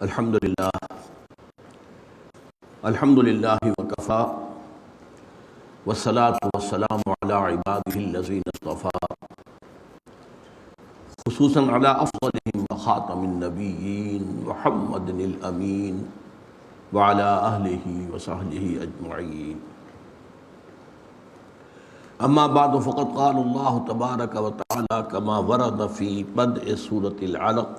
الحمدللہ وکفا والصلاة والسلام علی عبادہ الذین اصطفیٰ خصوصاً علی افضلہم وخاتم النبیین محمد الامین وعلی اہلہ وصحبہ اجمعین اما بعد فقد قال اللہ تبارک وتعالی کما ورد فی بدء سورۃ العلق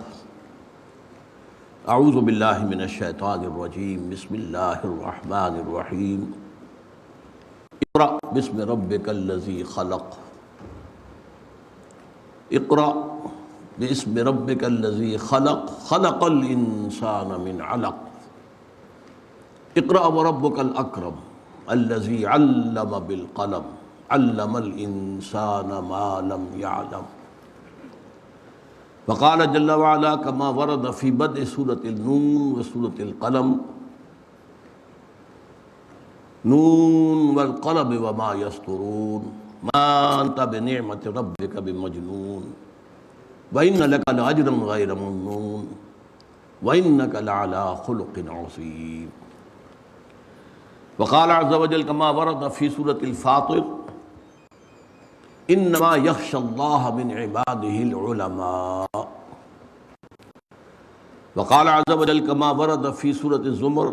اعوذ باللہ من الشیطان الرجیم بسم اللہ الرحمن الرحیم اقرأ بسم ربک الذی خلق اقرأ بسم ربک الذی خلق خلق الانسان من علق اقرأ وربک الاکرم الذی علم بالقلم علم الانسان ما لم يعلم وقال جل وعلا كما ورد في بدء سورة النون وسورة القلم نون والقلم وما يسطرون ما أنت بنعمة ربك بمجنون وإن لك لأجرا غير ممنون وإنك لعلى خلق عظيم وقال عز وجل كما ورد في سورة الفاطر انما یخشی اللہ من عباده العلماء وقال عز وجل كما ورد في سورة الزمر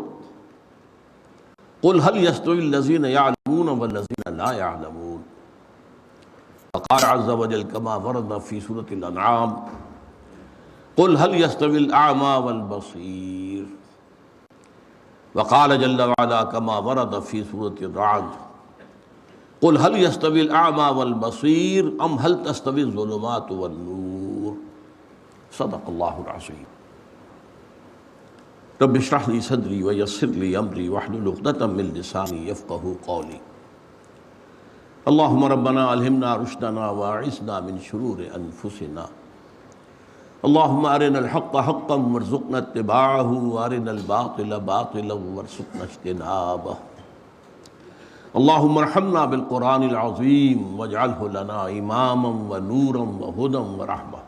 قل هل يستوي الذين يعلمون والذين لا يعلمون وقال عز وجل كما ورد في سورة الانعام قل هل يستوي الاعمى والبصير وقال جل وعلا كما ورد في سورة الرعد قل هل يستوي الأعمى والبصير أم هل تستوي الظلمات والنور صدق الله العظيم رب اشرح لي صدري ويسر لي أمري واحلل عقدة من لساني يفقهوا قولي اللهم ربنا ألهمنا رشدنا وأعصمنا من شرور أنفسنا اللهم أرنا الحق حقا وارزقنا اتباعه وأرنا الباطل باطلا وارزقنا اجتنابه اللهم ارحمنا بالقرآن العظيم واجعله لنا إماما ونورا وهدى ورحمة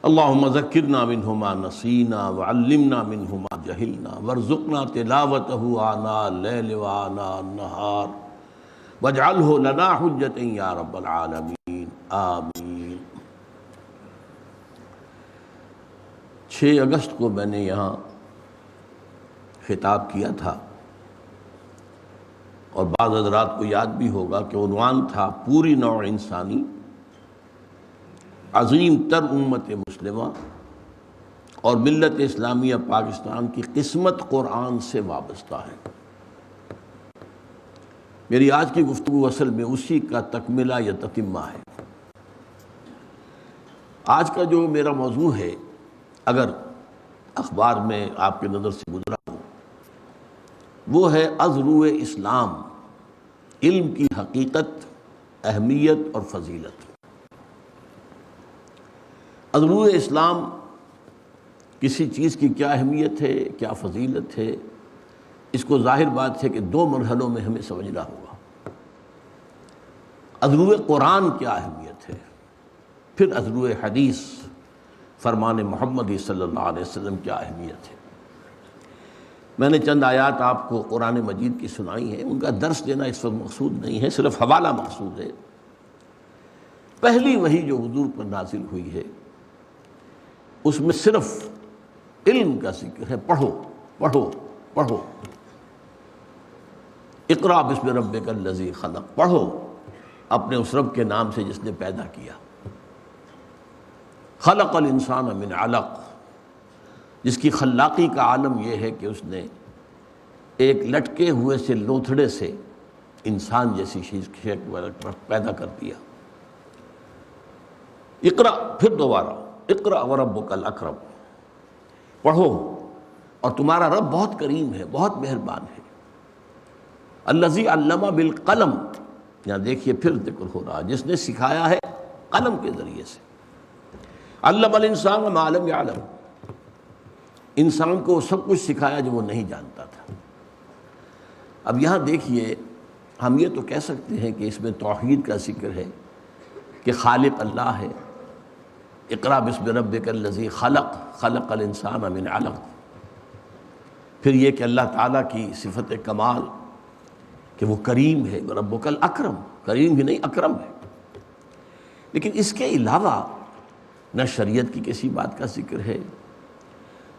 اللهم ذكرنا منه ما نسينا وعلمنا منه ما جهلنا وارزقنا تلاوته آناء الليل وآناء النهار واجعله لنا حجة يا رب العالمين آمین 6 اگست کو میں نے یہاں خطاب کیا تھا اور بعض حضرات کو یاد بھی ہوگا کہ عنوان تھا پوری نوع انسانی عظیم تر امت مسلمہ اور ملت اسلامیہ پاکستان کی قسمت قرآن سے وابستہ ہے۔ میری آج کی گفتگو اصل میں اسی کا تکملہ یا تتمہ ہے۔ آج کا جو میرا موضوع ہے اگر اخبار میں آپ کے نظر سے گزرا وہ ہے از روئے اسلام، علم کی حقیقت، اہمیت اور فضیلت۔ از روئے اسلام کسی چیز کی کیا اہمیت ہے، کیا فضیلت ہے، اس کو ظاہر بات ہے کہ 2 مرحلوں میں ہمیں سمجھنا ہوگا۔ از روئے قرآن کیا اہمیت ہے، پھر از روئے حدیث فرمان محمدی صلی اللہ علیہ وسلم کیا اہمیت ہے۔ میں نے چند آیات آپ کو قرآن مجید کی سنائی ہیں، ان کا درس دینا اس وقت مقصود نہیں ہے، صرف حوالہ مقصود ہے۔ پہلی وحی جو حضور پر نازل ہوئی ہے اس میں صرف علم کا ذکر ہے، پڑھو پڑھو پڑھو۔ اقرأ بسم ربک الذی خلق، پڑھو اپنے اس رب کے نام سے جس نے پیدا کیا۔ خلق الانسان من علق، جس کی خلاقی کا عالم یہ ہے کہ اس نے ایک لٹکے ہوئے سے لوتھڑے سے انسان جیسی شکل پیدا کر دیا۔ اقرأ، پھر دوبارہ اقرأ وربک الاکرم، پڑھو اور تمہارا رب بہت کریم ہے، بہت مہربان ہے۔ الذی علم بالقلم، یہاں دیکھیے پھر ذکر ہو رہا، جس نے سکھایا ہے قلم کے ذریعے سے۔ علم الانسان ما لم یعلم، انسان کو سب کچھ سکھایا جو وہ نہیں جانتا تھا۔ اب یہاں دیکھیے، ہم یہ تو کہہ سکتے ہیں کہ اس میں توحید کا ذکر ہے کہ خالق اللہ ہے، اقرا بسم ربک الذی خلق خلق الانسان من علق۔ پھر یہ کہ اللہ تعالیٰ کی صفت کمال کہ وہ کریم ہے، ربک الاکرم، کریم ہی نہیں اکرم ہے۔ لیکن اس کے علاوہ نہ شریعت کی کسی بات کا ذکر ہے،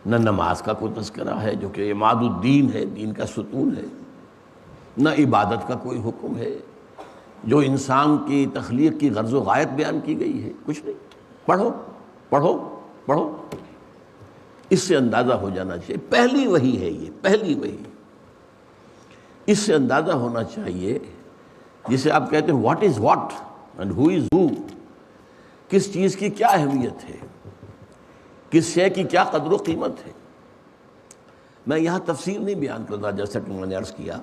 نہ نماز کا کوئی تذکرہ ہے جو کہ عماد الدین ہے، دین کا ستون ہے، نہ عبادت کا کوئی حکم ہے جو انسان کی تخلیق کی غرض و غایت بیان کی گئی ہے، کچھ نہیں۔ پڑھو پڑھو پڑھو، اس سے اندازہ ہو جانا چاہیے پہلی وحی ہے یہ، پہلی وحی۔ اس سے اندازہ ہونا چاہیے جسے آپ کہتے ہیں واٹ از واٹ اینڈ ہو از ہو، کس چیز کی کیا اہمیت ہے، کس شے کی کیا قدر و قیمت ہے۔ میں یہاں تفصیل نہیں بیان کرتا، جیسا کہ میں نے عرض کیا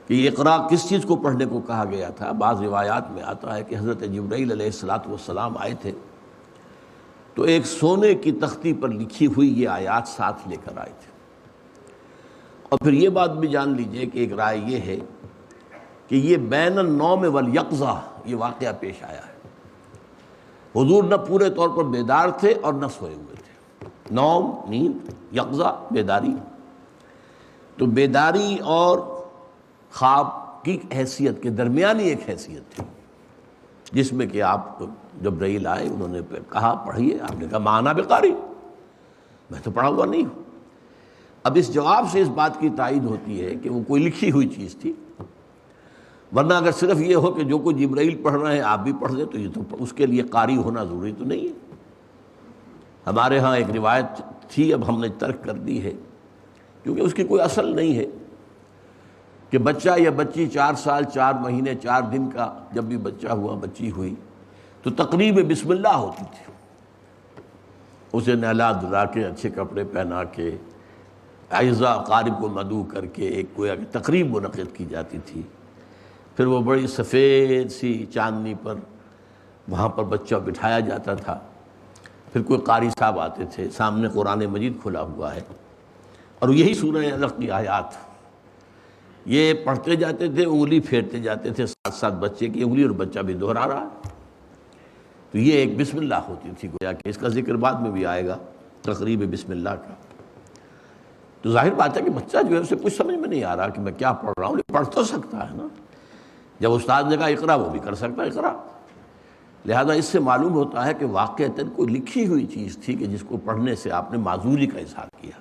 کہ یہ اقرا کس چیز کو پڑھنے کو کہا گیا تھا۔ بعض روایات میں آتا ہے کہ حضرت جبرائیل علیہ السلام آئے تھے تو ایک سونے کی تختی پر لکھی ہوئی یہ آیات ساتھ لے کر آئے تھے۔ اور پھر یہ بات بھی جان لیجئے کہ ایک رائے یہ ہے کہ یہ بین النوم والیقظہ یہ واقعہ پیش آیا ہے۔ حضور نہ پورے طور پر بیدار تھے اور نہ سوئے ہوئے تھے، نوم نیند، یقظہ بیداری۔ تو بیداری اور خواب کی حیثیت کے درمیانی ایک حیثیت تھی جس میں کہ آپ جبرائیل آئے، انہوں نے کہا پڑھیے، آپ نے کہا مانا بقاری، میں تو پڑھا ہوا نہیں ہوں۔ اب اس جواب سے اس بات کی تائید ہوتی ہے کہ وہ کوئی لکھی ہوئی چیز تھی، ورنہ اگر صرف یہ ہو کہ جو کوئی جبرائیل پڑھ رہے ہیں آپ بھی پڑھ دیں تو یہ تو اس کے لیے قاری ہونا ضروری تو نہیں ہے۔ ہمارے ہاں ایک روایت تھی، اب ہم نے ترک کر دی ہے کیونکہ اس کی کوئی اصل نہیں ہے، کہ بچہ یا بچی 4 سال 4 مہینے 4 دن کا جب بھی بچہ ہوا بچی ہوئی تو تقریب بسم اللہ ہوتی تھی، اسے نہلا دھلا کے اچھے کپڑے پہنا کے اعزاء قارب کو مدعو کر کے ایک کوئی تقریب منعقد کی جاتی تھی۔ پھر وہ بڑی سفید سی چاندنی پر وہاں پر بچہ بٹھایا جاتا تھا، پھر کوئی قاری صاحب آتے تھے، سامنے قرآن مجید کھلا ہوا ہے اور یہی سورہ علق کی آیات یہ پڑھتے جاتے تھے، انگلی پھیرتے جاتے تھے ساتھ ساتھ بچے کی انگلی، اور بچہ بھی دہرا رہا ہے۔ تو یہ ایک بسم اللہ ہوتی تھی، گویا کہ اس کا ذکر بعد میں بھی آئے گا تقریب بسم اللہ کا۔ تو ظاہر بات ہے کہ بچہ جو ہے اسے کچھ سمجھ میں نہیں آ رہا کہ میں کیا پڑھ رہا ہوں، پڑھ تو سکتا ہے نا، جب استاد نے کہا اقرا وہ بھی کر سکتا ہے اقرا۔ لہذا اس سے معلوم ہوتا ہے کہ واقعتاً کوئی لکھی ہوئی چیز تھی کہ جس کو پڑھنے سے آپ نے معذوری کا اظہار کیا،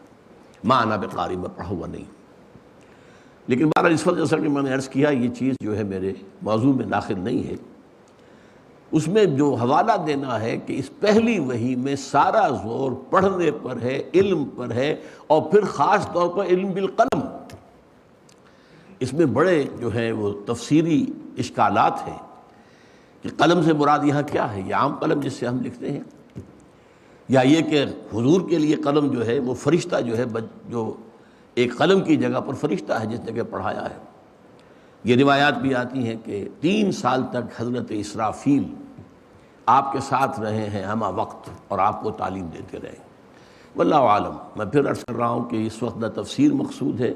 ما انا بقاری، میں پڑھا ہوا نہیں۔ لیکن بہرحال اس وقت جیسا کہ میں نے عرض کیا یہ چیز جو ہے میرے موضوع میں داخل نہیں ہے، اس میں جو حوالہ دینا ہے کہ اس پہلی وحی میں سارا زور پڑھنے پر ہے، علم پر ہے، اور پھر خاص طور پر علم بالقلم۔ اس میں بڑے جو ہے وہ تفسیری اشکالات ہیں کہ قلم سے مراد یہاں کیا ہے، یہ عام قلم جس سے ہم لکھتے ہیں، یا یہ کہ حضور کے لیے قلم جو ہے وہ فرشتہ جو ہے جو ایک قلم کی جگہ پر فرشتہ ہے جس نے کہ پڑھایا ہے۔ یہ روایات بھی آتی ہیں کہ 3 سال تک حضرت اسرافیل آپ کے ساتھ رہے ہیں ہمہ وقت اور آپ کو تعلیم دیتے رہے۔ واللہ عالم، میں پھر عرض کر رہا ہوں کہ اس وقت نہ تفسیر مقصود ہے،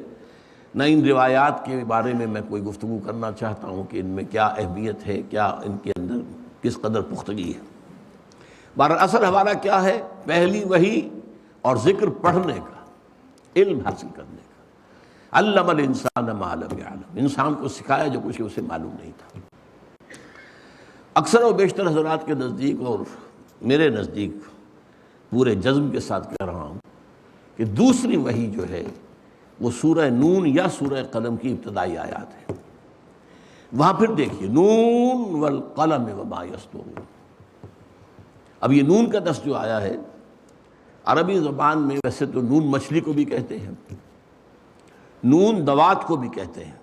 نہ ان روایات کے بارے میں کوئی گفتگو کرنا چاہتا ہوں کہ ان میں کیا اہمیت ہے، کیا ان کے اندر کس قدر پختگی ہے۔ بہرحال اصل حوالہ کیا ہے، پہلی وحی اور ذکر پڑھنے کا، علم حاصل کرنے کا۔ علم الانسان ما لم یعلم، انسان کو سکھایا جو کچھ اسے معلوم نہیں تھا۔ اکثر و بیشتر حضرات کے نزدیک اور میرے نزدیک پورے جزم کے ساتھ کہہ رہا ہوں کہ دوسری وحی جو ہے وہ سورہ نون یا سورہ قلم کی ابتدائی آیات ہے۔ وہاں پھر دیکھیے نون والقلم وما یسطرون۔ اب یہ نون کا لفظ جو آیا ہے عربی زبان میں ویسے تو نون مچھلی کو بھی کہتے ہیں، نون دوات کو بھی کہتے ہیں۔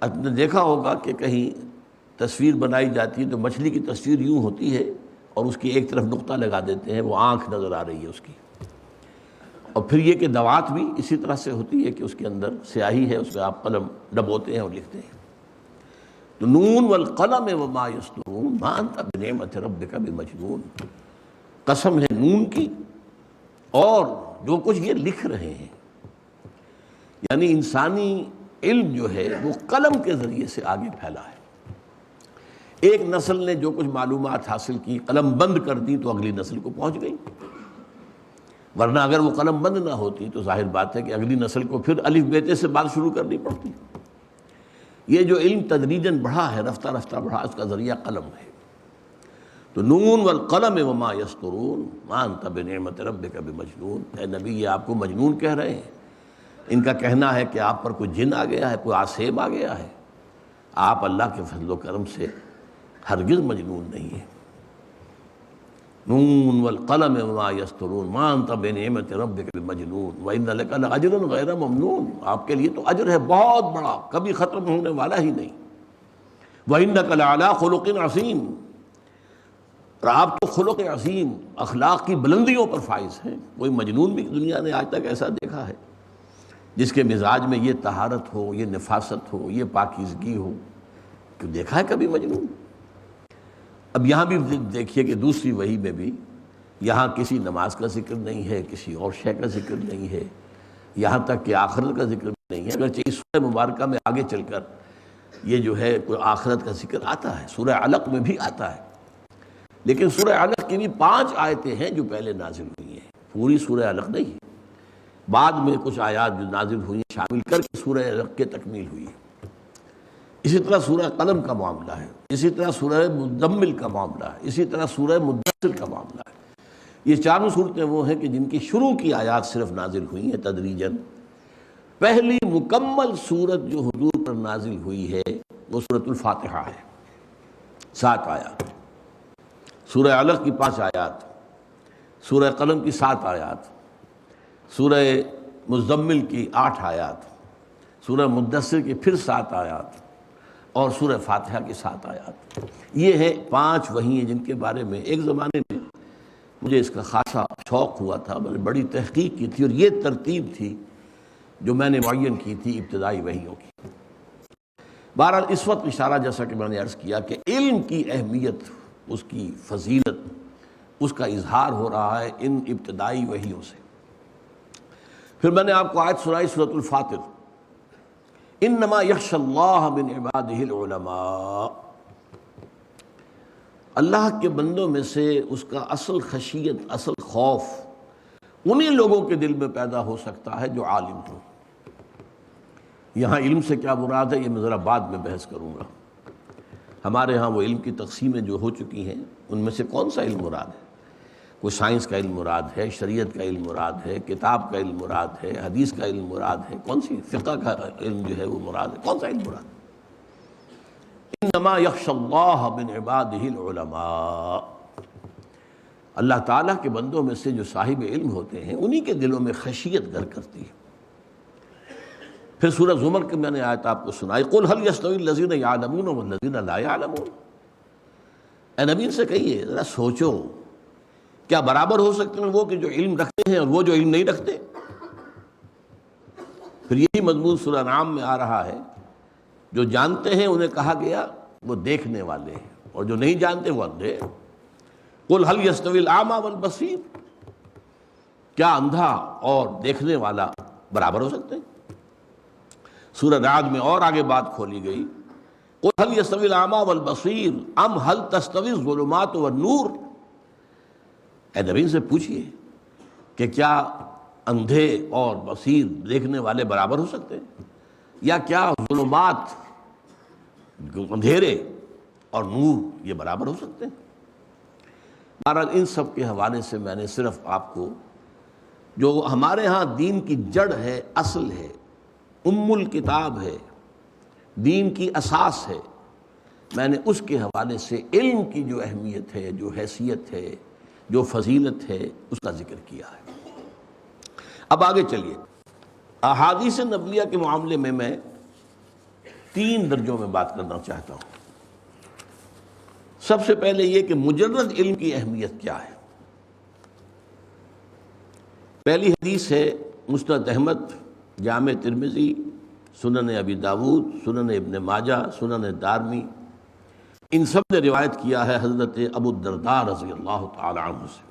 آپ نے دیکھا ہوگا کہ کہیں تصویر بنائی جاتی ہے تو مچھلی کی تصویر یوں ہوتی ہے اور اس کی ایک طرف نقطہ لگا دیتے ہیں، وہ آنکھ نظر آ رہی ہے اس کی۔ اور پھر یہ کہ دوات بھی اسی طرح سے ہوتی ہے کہ اس کے اندر سیاہی ہے، اس میں آپ قلم ڈبوتے ہیں اور لکھتے ہیں۔ تو نون والقلم وما یسطرون ما انت بنعمت ربک بمجنون، قسم ہے نون کی اور جو کچھ یہ لکھ رہے ہیں، یعنی انسانی علم جو ہے وہ قلم کے ذریعے سے آگے پھیلا ہے۔ ایک نسل نے جو کچھ معلومات حاصل کی قلم بند کر دی تو اگلی نسل کو پہنچ گئی، ورنہ اگر وہ قلم بند نہ ہوتی تو ظاہر بات ہے کہ اگلی نسل کو پھر الف بیتے سے بات شروع کرنی پڑتی۔ یہ جو علم تدریجاً بڑھا ہے، رفتہ رفتہ بڑھا، اس کا ذریعہ قلم ہے۔ تو نون والقلم وما یسطرون ما انت بنعمت ربک بمجنون، اے نبی یہ آپ کو مجنون کہہ رہے ہیں، ان کا کہنا ہے کہ آپ پر کوئی جن آ گیا ہے، کوئی آسیب آ گیا ہے، آپ اللہ کے فضل و کرم سے ہرگز مجنون نہیں ہیں۔ نون والقلم وما یسطرون ما انت بنعمت ربک بمجنون وان لک لاجرا غیر ممنون، آپ کے لیے تو اجر ہے بہت بڑا، کبھی ختم ہونے والا ہی نہیں۔ وانک لعلی خلق عظیم، اور آپ تو خلق عظیم، اخلاق کی بلندیوں پر فائز ہیں۔ کوئی مجنون بھی دنیا نے آج تک ایسا دیکھا ہے جس کے مزاج میں یہ طہارت ہو، یہ نفاست ہو، یہ پاکیزگی ہو؟ کہ دیکھا ہے کبھی مجنون؟ اب یہاں بھی دیکھیے کہ دوسری وحی میں بھی یہاں کسی نماز کا ذکر نہیں ہے، کسی اور شے کا ذکر نہیں ہے، یہاں تک کہ آخرت کا ذکر بھی نہیں ہے، اگرچہ اس سورہ مبارکہ میں آگے چل کر یہ جو ہے کوئی آخرت کا ذکر آتا ہے، سورہ علق میں بھی آتا ہے، لیکن سورہ علق کی بھی 5 آیتیں ہیں جو پہلے نازل ہوئی ہیں، پوری سورہ علق نہیں، بعد میں کچھ آیات جو نازل ہوئی ہیں شامل کر کے سورہ علق کے تکمیل ہوئی ہے۔ اسی طرح سورہ قلم کا معاملہ ہے، اسی طرح سورہ مزمل کا معاملہ ہے، اسی طرح سورہ مدثر کا معاملہ ہے۔ یہ چاروں صورتیں وہ ہیں کہ جن کی شروع کی آیات صرف نازل ہوئی ہیں تدریجاً۔ پہلی مکمل سورت جو حضور پر نازل ہوئی ہے وہ سورۃ الفاتحہ ہے، 7 آیات، سورہ علق کی 5 آیات، سورہ قلم کی 7 آیات، سورہ مزمل کی 8 آیات، سورہ مدثر کی پھر 7 آیات، اور سورہ فاتحہ کی 7 آیات۔ یہ ہے 5 وحی ہیں جن کے بارے میں ایک زمانے میں مجھے اس کا خاصا شوق ہوا تھا، میں نے بڑی تحقیق کی تھی، اور یہ ترتیب تھی جو میں نے معین کی تھی ابتدائی وحیوں کی۔ بہرحال اس وقت اشارہ جیسا کہ میں نے عرض کیا کہ علم کی اہمیت، اس کی فضیلت، اس کا اظہار ہو رہا ہے ان ابتدائی وحیوں سے۔ پھر میں نے آپ کو آیت سنائی سورۃ الفاطر، انما یخشی اللہ من عبادہ العلماء، اللہ کے بندوں میں سے اس کا اصل خشیت، اصل خوف انہی لوگوں کے دل میں پیدا ہو سکتا ہے جو عالم ہوں۔ یہاں علم سے کیا مراد ہے یہ میں ذرا بعد میں بحث کروں گا۔ ہمارے ہاں وہ علم کی تقسیمیں جو ہو چکی ہیں ان میں سے کون سا علم مراد ہے؟ کوئی سائنس کا علم مراد ہے، شریعت کا علم مراد ہے، کتاب کا علم مراد ہے، حدیث کا علم مراد ہے، کون سی فقہ کا علم جو ہے وہ مراد ہے، کون سا علم مراد ہے؟ انما یخشی اللہ من عبادہ العلماء، اللہ تعالیٰ کے بندوں میں سے جو صاحب علم ہوتے ہیں انہی کے دلوں میں خشیت گھر کرتی ہے۔ پھر سورہ زمر کے میں نے آیت آپ کو سنائی، قل هل یستوی الذین یعلمون والذین لا یعلمون، اے نبی ان سے کہیے ذرا سوچو کیا برابر ہو سکتے ہیں وہ کہ جو علم رکھتے ہیں اور وہ جو علم نہیں رکھتے؟ پھر یہی مضمون سورہ انعام میں آ رہا ہے، جو جانتے ہیں انہیں کہا گیا وہ دیکھنے والے ہیں، اور جو نہیں جانتے وہ اندھے۔ قل هل یستوی الاعمی والبصیر، کیا اندھا اور دیکھنے والا برابر ہو سکتے ہیں؟ سورہ رعد میں اور آگے بات کھولی گئی، قل هل یستوی الاعمی والبصیر ام هل تستوی الظلمات والنور، اے نبی سے پوچھئے کہ کیا اندھے اور بصیر دیکھنے والے برابر ہو سکتے ہیں، یا کیا ظلمات اندھیرے اور نور یہ برابر ہو سکتے ہیں؟ بہرحال ان سب کے حوالے سے میں نے صرف آپ کو جو ہمارے ہاں دین کی جڑ ہے، اصل ہے، ام الکتاب ہے، دین کی اساس ہے، میں نے اس کے حوالے سے علم کی جو اہمیت ہے، جو حیثیت ہے، جو فضیلت ہے، اس کا ذکر کیا ہے۔ اب آگے چلیے، احادیث نبویہ کے معاملے میں 3 درجوں میں بات کرنا چاہتا ہوں۔ سب سے پہلے یہ کہ مجرد علم کی اہمیت کیا ہے۔ پہلی حدیث ہے مسند احمد، جامع ترمذی، سنن ابی داود، سنن ابن ماجہ، سنن دارمی، ان سب نے روایت کیا ہے حضرت ابو الدرداء رضی اللہ تعالی عنہ سے۔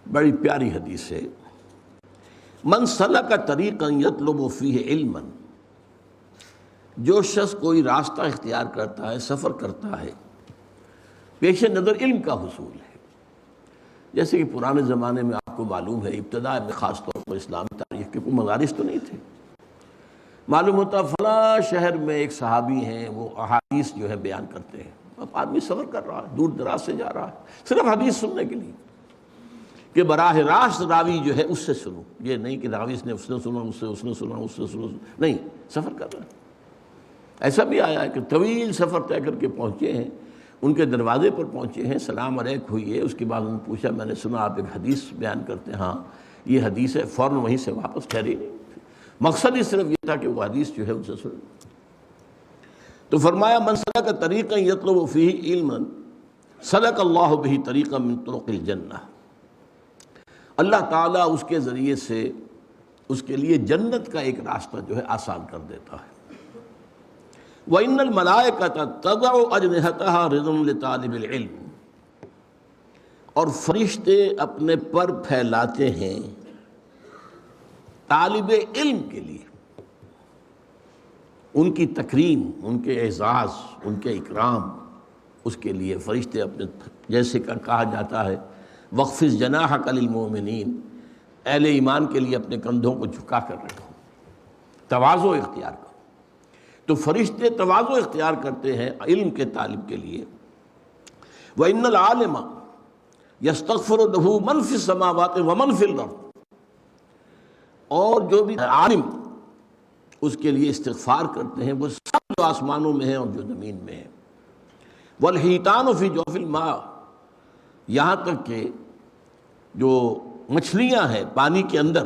بڑی پیاری حدیث ہے، من سلک طریقا یطلب فیہ علما جو شخص کوئی راستہ اختیار کرتا ہے، سفر کرتا ہے، پیش نظر علم کا حصول ہے. جیسے کہ پرانے زمانے میں آپ کو معلوم ہے، ابتدا میں خاص طور پر اسلامی تاریخ کے کوئی مدارس تو نہیں تھے. معلوم ہوتا فلاں شہر میں ایک صحابی ہیں، وہ احادیث جو ہے بیان کرتے ہیں. اب آدمی سفر کر رہا ہے، دور دراز سے جا رہا ہے صرف حدیث سننے کے لیے، کہ براہ راست راوی جو ہے اس سے سنو. یہ نہیں کہ راوی نے اس نے سنا، اس نے سنا، نہیں، سفر کر رہا ہے. ایسا بھی آیا ہے کہ طویل سفر طے کر کے پہنچے ہیں، ان کے دروازے پر پہنچے ہیں، سلام علیک ہوئی ہے. اس کے بعد انہوں نے پوچھا، میں نے سنا آپ ایک حدیث بیان کرتے ہیں. ہاں یہ حدیث ہے. فوراً وہیں سے واپس ٹھہری نہیں. مقصد ہی صرف یہ تھا کہ وہ حدیث جو ہے ان سے سن. تو فرمایا من سلک طریقا یطلب فیہ علما سلک اللہ بہ طریقا من طرق الجنہ. اللہ تعالیٰ اس کے ذریعے سے اس کے لیے جنت کا ایک راستہ جو ہے آسان کر دیتا ہے. وَإِنَّ الْمَلَائِكَةَ تَضَعُ أَجْنِحَتَهَا رِضًا لِطَالِبِ الْعِلْمِ. اور فرشتے اپنے پر پھیلاتے ہیں طالب علم کے لیے، ان کی تکریم، ان کے اعزاز، ان کے اکرام، اس کے لیے فرشتے اپنے، جیسے کہ کہا جاتا ہے وَاخْفِضْ جَنَاحَكَ لِلْمُؤْمِنِينَ، اہل ایمان کے لیے اپنے کندھوں کو جھکا کر رکھو، تواضع اختیار کرو. تو فرشتے تواضع اختیار کرتے ہیں علم کے طالب کے لیے. وَإِنَّ الْعَالِمَ يَسْتَغْفِرُ لَهُ مَنْ فِي السَّمَاوَاتِ وَمَنْ فِي الْأَرْضِ. اور جو بھی عالم اس کے لیے استغفار کرتے ہیں، وہ سب جو آسمانوں میں ہیں اور جو زمین میں ہیں. وَالْحِيتَانُ فِي جَوْفِ الْمَاءِ، یہاں تک کہ جو مچھلیاں ہیں پانی کے اندر.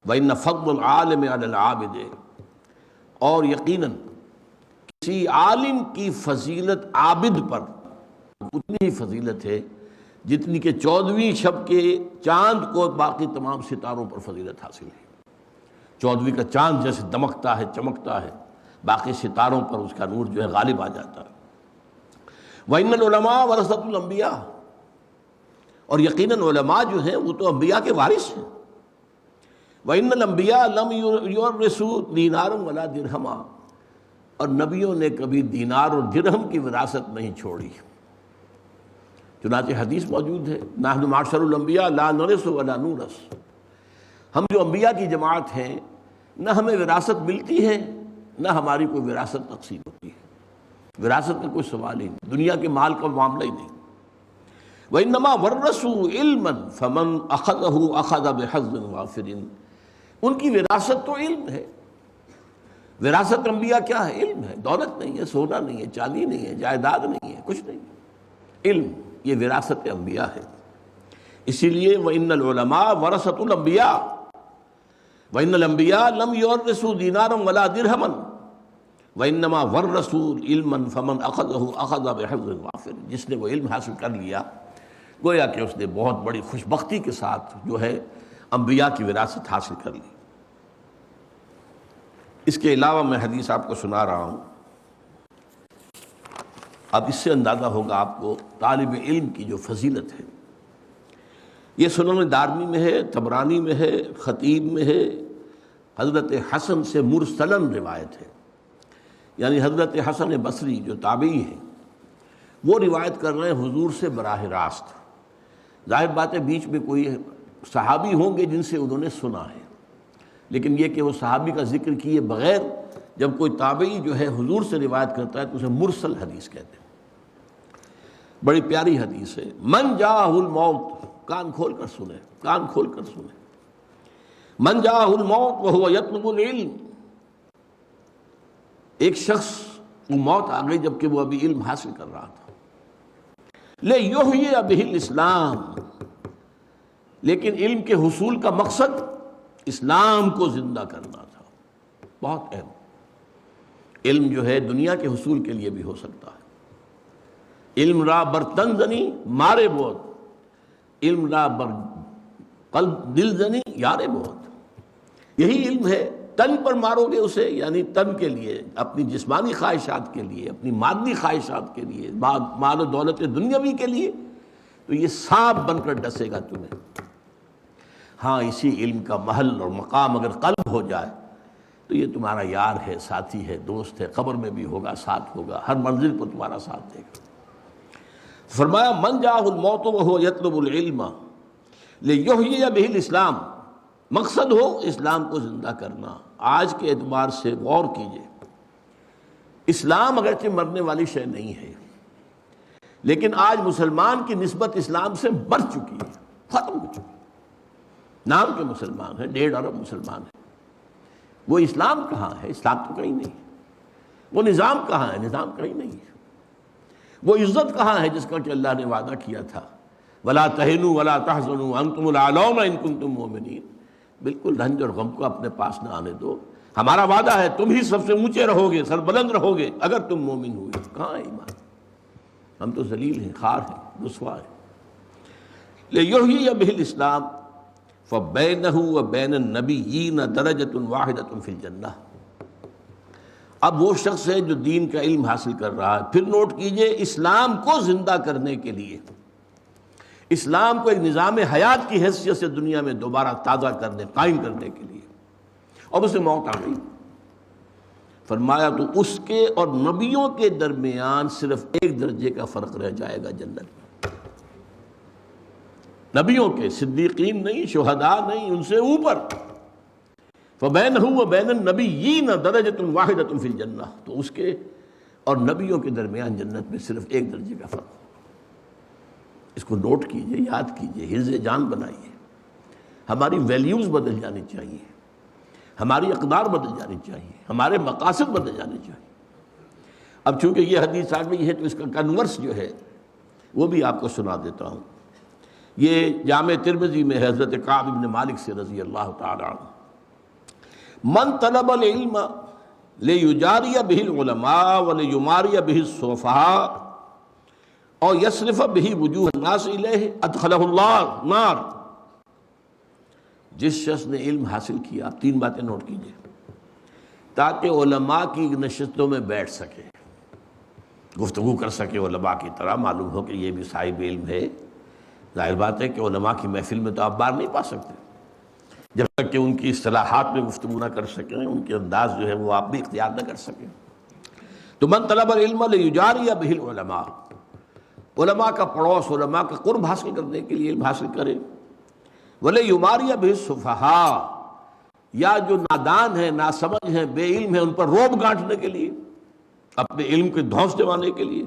وَإِنَّ فَضْلَ الْعَالِمِ عَلَى الْعَابِدِ، اور یقیناً کسی عالم کی فضیلت عابد پر اتنی ہی فضیلت ہے جتنی کہ 14ویں شب کے چاند کو باقی تمام ستاروں پر فضیلت حاصل ہے. 14ویں کا چاند جیسے دمکتا ہے، چمکتا ہے، باقی ستاروں پر اس کا نور جو ہے غالب آ جاتا ہے. وَإِنَّ الْعُلَمَاءَ وَرَثَةُ الْأَنْبِيَاءِ، اور یقیناً علماء جو ہیں وہ تو انبیاء کے وارث ہیں. وَإِنَّ الْأَنْبِيَاءَ لَمْ يُوَرِّثُوا دِینَارًا وَلَا دِرْہَمًا، اور نبیوں نے کبھی دینار اور درہم کی وراثت نہیں چھوڑی. چنانچہ حدیث موجود ہے، نحن معشر الانبیاء لا نرث ولا نورث، ہم جو انبیاء کی جماعت ہیں نہ ہمیں وراثت ملتی ہے نہ ہماری کوئی وراثت تقسیم ہوتی ہے. وراثت کا کوئی سوال ہی نہیں، دنیا کے مال کا معاملہ ہی نہیں. وَإِنَّمَا وَرَّثُوا عِلْمًا فَمَنْ أَخَذَهُ أَخَذَ بِحَظٍّ وَافِرٍ. ان کی وراثت تو علم ہے. وراثت انبیاء کیا ہے؟ علم ہے. دولت نہیں ہے، سونا نہیں ہے، چاندی نہیں ہے، جائیداد نہیں ہے، کچھ نہیں. علم، یہ وراثت انبیاء ہے. اسی لیے وَإِنَّ الْعُلَمَاءَ وَرَثَةُ الْأَنْبِيَاءِ وَإِنَّ الْأَنْبِيَاءَ لَمْ يُوَرِّثُوا دِینَارًا وَلَا دِرْہَمًا وَإِنَّمَا وَرَّثُوا عِلْمًا فَمَنْ أَخَذَهُ أَخَذَ بِحَظٍّ وَافِرٍ. جس نے وہ علم حاصل کر لیا گویا کہ اس نے بہت بڑی خوشبختی کے ساتھ جو ہے انبیاء کی وراثت حاصل کر لی. اس کے علاوہ میں حدیث آپ کو سنا رہا ہوں. اب اس سے اندازہ ہوگا آپ کو طالب علم کی جو فضیلت ہے. یہ سنن دارمی میں ہے، طبرانی میں ہے، خطیب میں ہے. حضرت حسن سے مرسلن روایت ہے، یعنی حضرت حسن بصری جو تابعی ہیں وہ روایت کر رہے ہیں حضور سے براہ راست. ظاہر بات ہے بیچ میں کوئی صحابی ہوں گے جن سے انہوں نے سنا ہے، لیکن یہ کہ وہ صحابی کا ذکر کیے بغیر جب کوئی تابعی جو ہے حضور سے روایت کرتا ہے تو اسے مرسل حدیث کہتے ہیں. بڑی پیاری حدیث ہے. من جاءہ الموت، کان کھول کر سنیں، کان کھول کر سنیں. من جاءہ الموت وہو یطلب العلم، ایک شخص کو موت آ گئی جبکہ وہ ابھی علم حاصل کر رہا تھا. لِیُحْیِیَ بِهِ الْإِسْلَامَ، لیکن علم کے حصول کا مقصد اسلام کو زندہ کرنا تھا. بہت اہم. علم جو ہے دنیا کے حصول کے لیے بھی ہو سکتا ہے. علم را بر تن زنی مارے بہت، علم را بر قلب دل زنی یارے بہت. یہی علم ہے. تن پر مارو گے اسے، یعنی تن کے لیے، اپنی جسمانی خواہشات کے لیے، اپنی مادی خواہشات کے لیے، مال و دولت دنیاوی کے لیے، تو یہ سانپ بن کر ڈسے گا تمہیں. ہاں اسی علم کا محل اور مقام اگر قلب ہو جائے تو یہ تمہارا یار ہے، ساتھی ہے، دوست ہے، قبر میں بھی ہوگا، ساتھ ہوگا، ہر منزل پر تمہارا ساتھ دے گا۔ فرمایا من جاءہ الموت وہو یطلب العلم لیحیی بہ الاسلام، مقصد ہو اسلام کو زندہ کرنا۔ آج کے اعتبار سے غور کیجئے، اسلام اگرچہ مرنے والی شے نہیں ہے، لیکن آج مسلمان کی نسبت اسلام سے بڑھ چکی ہے، ختم ہو چکی ہے۔ نام کے مسلمان ہیں، 1.5 ارب مسلمان ہیں، وہ اسلام کہاں ہے؟ اسلام تو کہیں نہیں۔ وہ نظام کہاں ہے؟ نظام کہیں نہیں ہے۔ وہ عزت کہاں ہے جس کا کہ اللہ نے وعدہ کیا تھا وَلَا تَهِنُوا وَلَا تَحْزَنُوا وَأَنْتُمُ الْأَعْلَوْنَ إِن كُنتُم مُؤْمِنِينَ۔ بالکل رنج اور غم کو اپنے پاس نہ آنے دو، ہمارا وعدہ ہے تم ہی سب سے اونچے رہو گے، سربلند رہو گے اگر تم مومن ہوئے۔ کہاں ہے ایمان؟ ہم تو ذلیل ہیں، خوار ہیں، رسوا ہیں۔ لِيُحْيِيَ بِهِ الْإِسْلَامَ فَبَيْنَهُ وَبَيْنَ النَّبِيِّينَ دَرَجَةٌ وَاحِدَةٌ فِي الْجَنَّةِ۔ اب وہ شخص ہے جو دین کا علم حاصل کر رہا ہے، پھر نوٹ کیجئے اسلام کو زندہ کرنے کے لیے، اسلام کو ایک نظام حیات کی حیثیت سے دنیا میں دوبارہ تازہ کرنے، قائم کرنے کے لیے، اور اسے موت آ گئی۔ فرمایا تو اس کے اور نبیوں کے درمیان صرف 1 درجے کا فرق رہ جائے گا جنت میں۔ نبیوں کے، صدیقین نہیں، شہداء نہیں، ان سے اوپر۔ فَبَيْنَهُ وَبَيْنَ النَّبِيِّينَ دَرَجَةٌ وَاحِدَةٌ فِي الْجَنَّةِ، تو اس کے اور نبیوں کے درمیان جنت میں صرف 1 درجے کا فرق۔ اس کو نوٹ کیجئے، یاد کیجئے، حرز جان بنائیے۔ ہماری ویلیوز بدل جانی چاہیے، ہماری اقدار بدل جانی چاہیے، ہمارے مقاصد بدل جانے چاہیے۔ اب چونکہ یہ حدیث آ گئی ہے تو اس کا کنورس جو ہے وہ بھی آپ کو سنا دیتا ہوں۔ یہ جامع ترمذی میں حضرت کعب بن مالک سے رضی اللہ تعالی عنہ، من طلب العلم لیجاری بہ العلماء ولیماری بہ السفہاء اور یصرف بہ وجوہ الناس الیہ ادخلہ اللہ نار۔ جس شخص نے علم حاصل کیا، آپ 3 باتیں نوٹ کیجئے، تاکہ علماء کی نشستوں میں بیٹھ سکے، گفتگو کر سکے علماء کی طرح، معلوم ہو کہ یہ بھی صاحب علم ہے۔ ظاہر بات ہے کہ علماء کی محفل میں تو آپ بار نہیں پا سکتے جب تک کہ ان کی اصطلاحات میں گفتگو نہ کر سکیں، ان کے انداز جو ہے وہ آپ بھی اختیار نہ کر سکیں۔ تو من طلب العلم لیجاری بہ العلماء، علماء کا پڑوس، علماء کا قرب حاصل کرنے کے لیے علم حاصل کرے۔ ولیماری بہ السفہاء، یا جو نادان ہیں، ناسمجھ ہیں، بے علم ہیں، ان پر روب گانٹنے کے لیے، اپنے علم کے دھونس دوانے کے لیے۔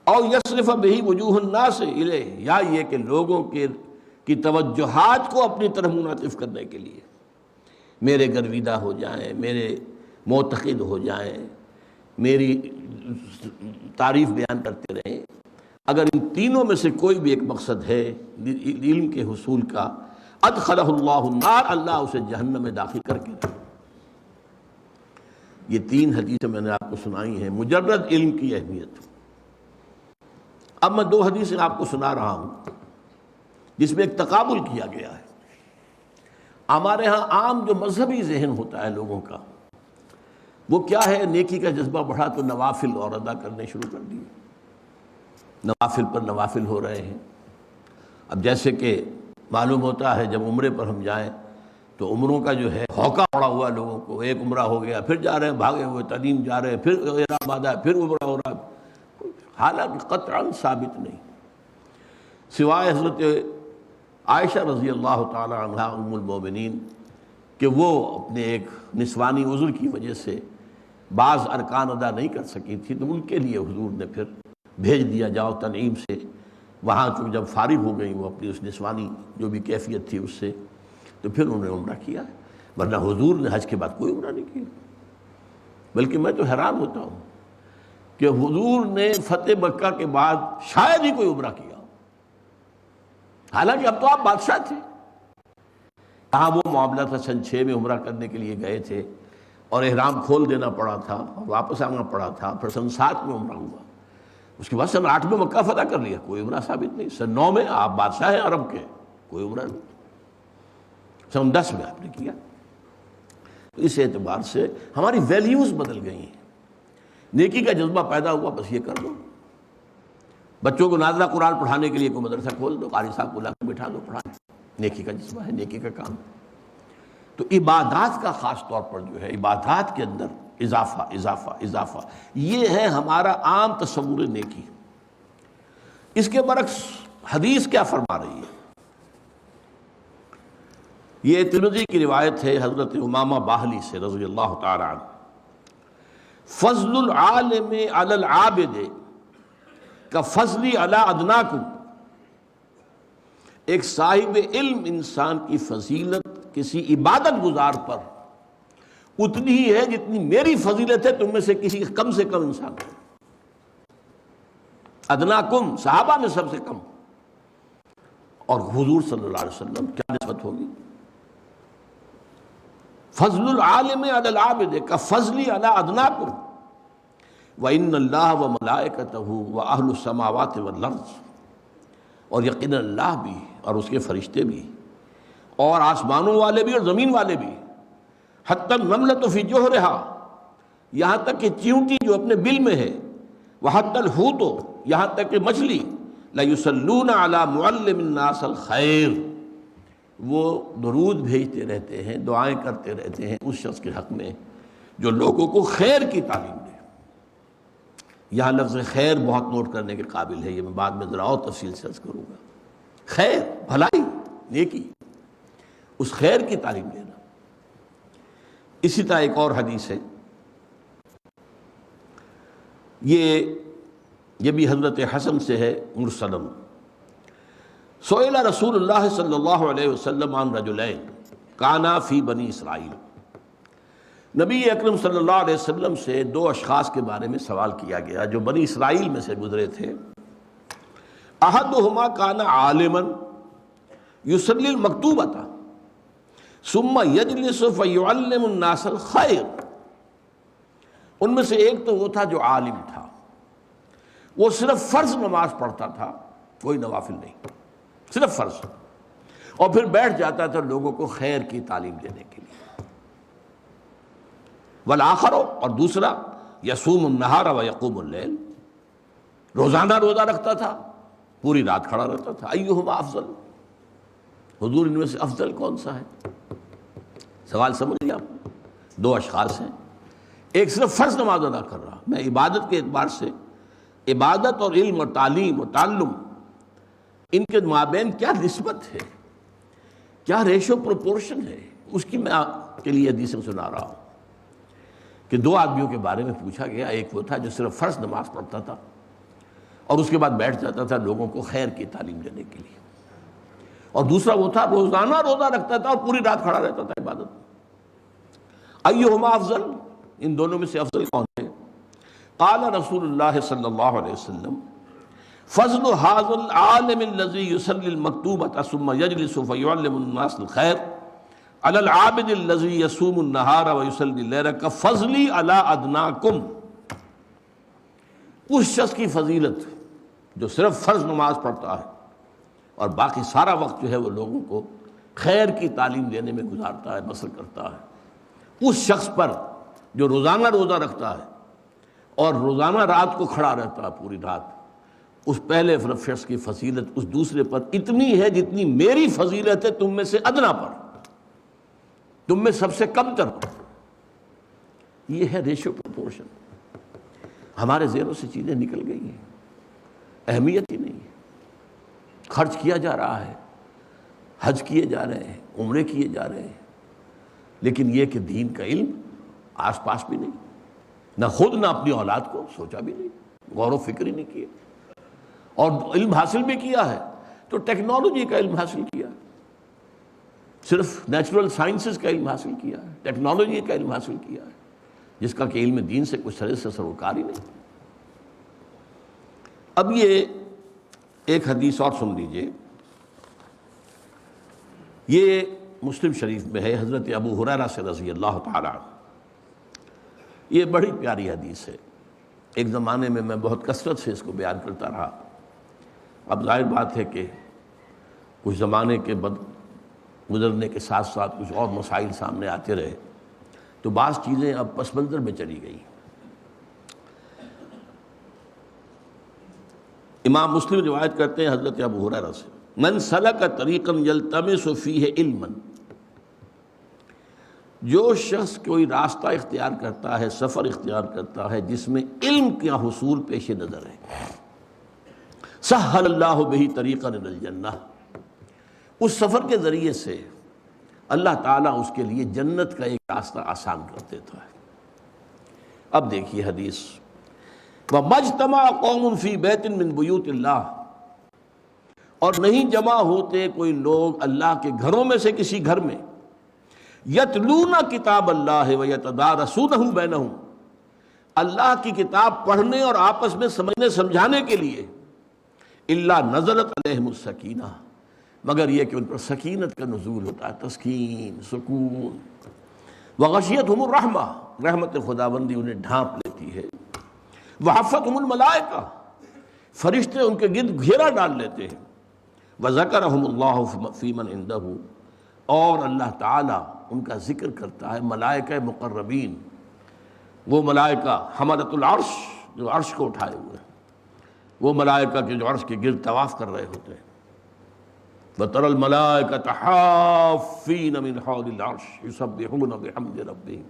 اور یصرف بہ وجوہ الناس الیہ، یا یہ کہ لوگوں کی توجہات کو اپنی طرف منعطف کرنے کے لیے، میرے گرویدہ ہو جائیں، میرے معتقد ہو جائیں، میری تعریف بیان کرتے رہیں۔ اگر ان تینوں میں سے کوئی بھی ایک مقصد ہے علم کے حصول کا، ادخلہ اللہ النار، اللہ اسے جہنم میں داخل کر کے رہے۔ یہ 3 حدیثیں میں نے آپ کو سنائی ہیں، مجرد علم کی اہمیت۔ اب میں 2 حدیثیں آپ کو سنا رہا ہوں جس میں ایک تقابل کیا گیا ہے۔ ہمارے ہاں عام جو مذہبی ذہن ہوتا ہے لوگوں کا، وہ کیا ہے، نیکی کا جذبہ بڑھا تو نوافل اور ادا کرنے شروع کر دیے، نوافل پر نوافل ہو رہے ہیں۔ اب جیسے کہ معلوم ہوتا ہے جب عمرے پر ہم جائیں تو عمروں کا جو ہے ہوکا پڑا ہوا لوگوں کو، ایک عمرہ ہو گیا، پھر جا رہے ہیں بھاگے ہوئے، تنعیم جا رہے ہیں، پھر احرام باندھا ہے، پھر عمرہ ہو رہا ہے، حالانکہ قطعاً ثابت نہیں، سوائے حضرت عائشہ رضی اللہ تعالی عنہ ام المومنین کہ وہ اپنے ایک نسوانی عذر کی وجہ سے بعض ارکان ادا نہیں کر سکی تھی، تو ان کے لیے حضور نے پھر بھیج دیا، جاؤ تنعیم سے۔ وہاں چونکہ جب فارغ ہو گئی وہ اپنی اس نسوانی جو بھی کیفیت تھی اس سے، تو پھر انہوں نے عمرہ کیا، ورنہ حضور نے حج کے بعد کوئی عمرہ نہیں کیا۔ بلکہ میں تو حیران ہوتا ہوں کہ حضور نے فتح مکہ کے بعد شاید ہی کوئی عمرہ کیا، حالانکہ اب تو آپ بادشاہ تھے۔ کہاں وہ معاملہ تھا، سن 6 میں عمرہ کرنے کے لیے گئے تھے اور احرام کھول دینا پڑا تھا اور واپس آنا پڑا تھا، پھر سن 7 میں عمرہ ہوا، اس کے بعد سن 8 میں مکہ فتح کر لیا، کوئی عمرہ ثابت نہیں۔ سن 9 میں آپ بادشاہ ہیں عرب کے، کوئی عمرہ نہیں۔ سن 10 میں آپ نے کیا۔ تو اس اعتبار سے ہماری ویلیوز بدل گئی ہیں، نیکی کا جذبہ پیدا ہوا، بس یہ کر دو۔ بچوں کو نازلہ قرآن پڑھانے کے لیے کوئی مدرسہ کھول دو، قاری صاحب کو لا کے بٹھا دو، پڑھائیں، نیکی کا جذبہ ہے، نیکی کا کام۔ تو عبادات کا خاص طور پر جو ہے عبادات کے اندر اضافہ اضافہ اضافہ، یہ ہے ہمارا عام تصور نیکی۔ اس کے برعکس حدیث کیا فرما رہی ہے؟ یہ ترمذی کی روایت ہے حضرت امامہ باہلی سے رضی اللہ تعالی عنہ، فضل العالم علی العابد کفضلی علی ادناکم، ایک صاحب علم انسان کی فضیلت کسی عبادت گزار پر اتنی ہی ہے جتنی میری فضیلت ہے تم میں سے کسی کم انسان ہے۔ ادناکم صحابہ میں سب سے کم، اور حضور صلی اللہ علیہ وسلم کیا نسبت ہوگی؟ فضل العالم علی العابد کفضلی علی ادناکم وَإِنَّ اللَّهَ وَمَلَائِكَتَهُ وَأَهْلُ السَّمَاوَاتِ وَالْأَرْضِ، اور یقینا اللہ بھی اور اس کے فرشتے بھی اور آسمانوں والے بھی اور زمین والے بھی، حتی النملۃ فی جوہرہا، یہاں تک کہ چیونٹی جو اپنے بل میں ہے، وحتی الحوت، یہاں تک کہ مچھلی، لَيُصَلُّونَ عَلَى مُعَلِّمِ النَّاسِ الْخَيْرِ، وہ درود بھیجتے رہتے ہیں، دعائیں کرتے رہتے ہیں اس شخص کے حق میں جو لوگوں کو خیر کی تعلیم دے۔ یہاں لفظ خیر بہت نوٹ کرنے کے قابل ہے، یہ میں بعد میں ذرا اور تفصیل سے عرض کروں گا۔ خیر، بھلائی، نیکی، اس خیر کی تعلیم دینا۔ اسی طرح ایک اور حدیث ہے، یہ بھی حضرت حسن سے ہے مرسلم، سئل رسول اللہ صلی اللہ علیہ وسلم عن رجلین کانا فی بنی اسرائیل، نبی اکرم صلی اللہ علیہ وسلم سے دو اشخاص کے بارے میں سوال کیا گیا جو بنی اسرائیل میں سے گزرے تھے۔ احدہما کان عالما یصلی المکتوبۃ ثم یجلس فیعلم الناس الخیر، ان میں سے ایک تو وہ تھا جو عالم تھا، وہ صرف فرض نماز پڑھتا تھا، کوئی نوافل نہیں، صرف فرض، اور پھر بیٹھ جاتا تھا لوگوں کو خیر کی تعلیم دینے کے لیے۔ والآخر، اور دوسرا، یصوم النہار ویقوم اللیل، روزانہ روزہ رکھتا تھا، پوری رات کھڑا رہتا تھا۔ ایہما افضل، حضور ان میں سے افضل کون سا ہے؟ سوال سمجھ لیا آپ؟ دو اشخاص ہیں، ایک صرف فرض نماز ادا کر رہا، میں عبادت کے اعتبار سے عبادت اور علم اور تعلیم اور تعلم، ان کے مابین کیا نسبت ہے، کیا ریشو پروپورشن ہے، اس کی میں آپ کے لیے حدیثیں سنا رہا ہوں کہ دو آدمیوں کے بارے میں پوچھا گیا، ایک وہ تھا جو صرف فرض نماز پڑھتا تھا اور اس کے بعد بیٹھ جاتا تھا لوگوں کو خیر کی تعلیم دینے کے لیے، اور دوسرا وہ تھا روزانہ روزہ رکھتا تھا اور پوری رات کھڑا رہتا تھا عبادت میں۔ ایہما افضل، ان دونوں میں سے افضل کون ہے؟ قال رسول اللہ صلی اللہ علیہ وسلم فضل هذا العالم الذي يصلي المكتوبة ثم يجلس فيعلم الناس الخير على العابد الذي يصوم النهار ويصلي الليل كفضلي على ادناكم، اس شخص کی فضیلت جو صرف فرض نماز پڑھتا ہے اور باقی سارا وقت جو ہے وہ لوگوں کو خیر کی تعلیم دینے میں گزارتا ہے، بسر کرتا ہے، اس شخص پر جو روزانہ روزہ رکھتا ہے اور روزانہ رات کو کھڑا رہتا ہے پوری رات، اس پہلے شخص کی فضیلت اس دوسرے پر اتنی ہے جتنی میری فضیلت ہے تم میں سے ادنا پر، تم میں سب سے کم تر پر۔ یہ ہے ریشو پروپورشن۔ ہمارے ذہنوں سے چیزیں نکل گئی ہیں، اہمیت ہی نہیں ہے، خرچ کیا جا رہا ہے، حج کیے جا رہے ہیں، عمرے کیے جا رہے ہیں، لیکن یہ کہ دین کا علم آس پاس بھی نہیں، نہ خود نہ اپنی اولاد کو سوچا بھی نہیں، غور و فکر ہی نہیں کیے، اور علم حاصل بھی کیا ہے تو ٹیکنالوجی کا علم حاصل کیا، صرف نیچرل سائنسز کا علم حاصل کیا ہے، ٹیکنالوجی کا علم حاصل کیا ہے، جس کا کہ علم دین سے کچھ طرح سے سروکار ہی نہیں۔ اب یہ ایک حدیث اور سن لیجئے، یہ مسلم شریف میں ہے حضرت ابو ہریرہ سے رضی اللہ تعالیٰ عنہ، یہ بڑی پیاری حدیث ہے، ایک زمانے میں میں بہت کثرت سے اس کو بیان کرتا رہا، اب ظاہر بات ہے کہ کچھ زمانے کے گزرنے کے ساتھ ساتھ کچھ اور مسائل سامنے آتے رہے تو بعض چیزیں اب پس منظر میں چلی گئی۔ امام مسلم روایت کرتے ہیں حضرت ابو ہریرہ سے، من سلک طریقا یلتمس فیہ علما، جو شخص کوئی راستہ اختیار کرتا ہے، سفر اختیار کرتا ہے جس میں علم کا حصول پیش نظر ہے، سہل اللہ بہ طریقا الی الجنہ، اس سفر کے ذریعے سے اللہ تعالیٰ اس کے لیے جنت کا ایک راستہ آسان کر دیتا ہے۔ اب دیکھیے حدیث، وَمَجْتَمَعَ قَوْمٌ فِي بَيْتٍ مِّن بُيُوتِ اللَّهِ، اور نہیں جمع ہوتے کوئی لوگ اللہ کے گھروں میں سے کسی گھر میں، یتلون کتاب اللہ ویتدارسونہ بینہم، اللہ کی کتاب پڑھنے اور آپس میں سمجھنے سمجھانے کے لیے، الا نزلت علیہم السکینہ، مگر یہ کہ ان پر سکینت کا نزول ہوتا ہے، تسکین، سکون، وغشیتہم الرحمہ، رحمت خداوندی انہیں ڈھانپ لیتی ہے، وحفتہم الملائکہ، فرشتے ان کے گرد گھیرا ڈال لیتے ہیں، وذکرہم اللہ فی من عندہ، اور اللہ تعالیٰ ان کا ذکر کرتا ہے ملائکہ مقربین، وہ ملائکہ حملۃ العرش جو عرش کو اٹھائے ہوئے ہیں، وہ ملائکہ کے جو عرش کے گرد طواف کر رہے ہوتے ہیں، وَتَرَى الْمَلَائِكَةَ حَافِّينَ مِنْ حَوْلِ الْعَرْشِ يُسَبِّحُونَ بِحَمْدِ رَبِّهِمْ،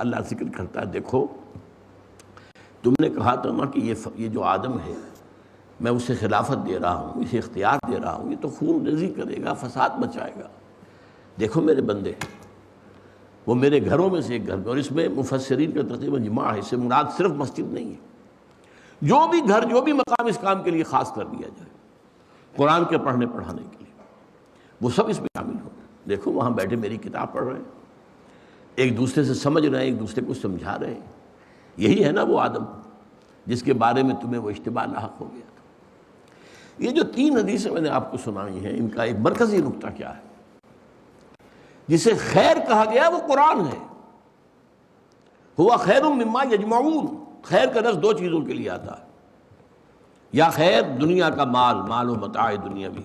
اللہ ذکر کرتا ہے، دیکھو تم نے کہا تھا نا کہ یہ جو آدم ہے میں اسے خلافت دے رہا ہوں، اسے اختیار دے رہا ہوں، یہ تو خون ریزی کرے گا، فساد مچائے گا، دیکھو میرے بندے، وہ میرے گھروں میں سے ایک گھر میں، اور اس میں مفسرین کا تقریباً جماع ہے، اس سے مراد صرف مسجد نہیں ہے، جو بھی گھر، جو بھی مقام اس کام کے لیے خاص کر دیا جائے، قرآن کے پڑھنے پڑھانے کے لیے، وہ سب اس میں شامل ہوں گے۔ دیکھو وہاں بیٹھے میری کتاب پڑھ رہے ہیں، ایک دوسرے سے سمجھ رہے ہیں، ایک دوسرے کو سمجھا رہے ہیں، یہی ہے نا وہ آدم جس کے بارے میں تمہیں وہ اشتباہ لاحق ہو گیا تھا۔ یہ جو 3 حدیثیں میں نے آپ کو سنائی ہیں، ان کا ایک مرکزی نقطہ کیا ہے؟ جسے خیر کہا گیا وہ قرآن ہے، ہوا خیر مما یجمعون، خیر کا لفظ 2 چیزوں کے لیے آتا ہے، یا خیر دنیا کا مال و متاع دنیاوی،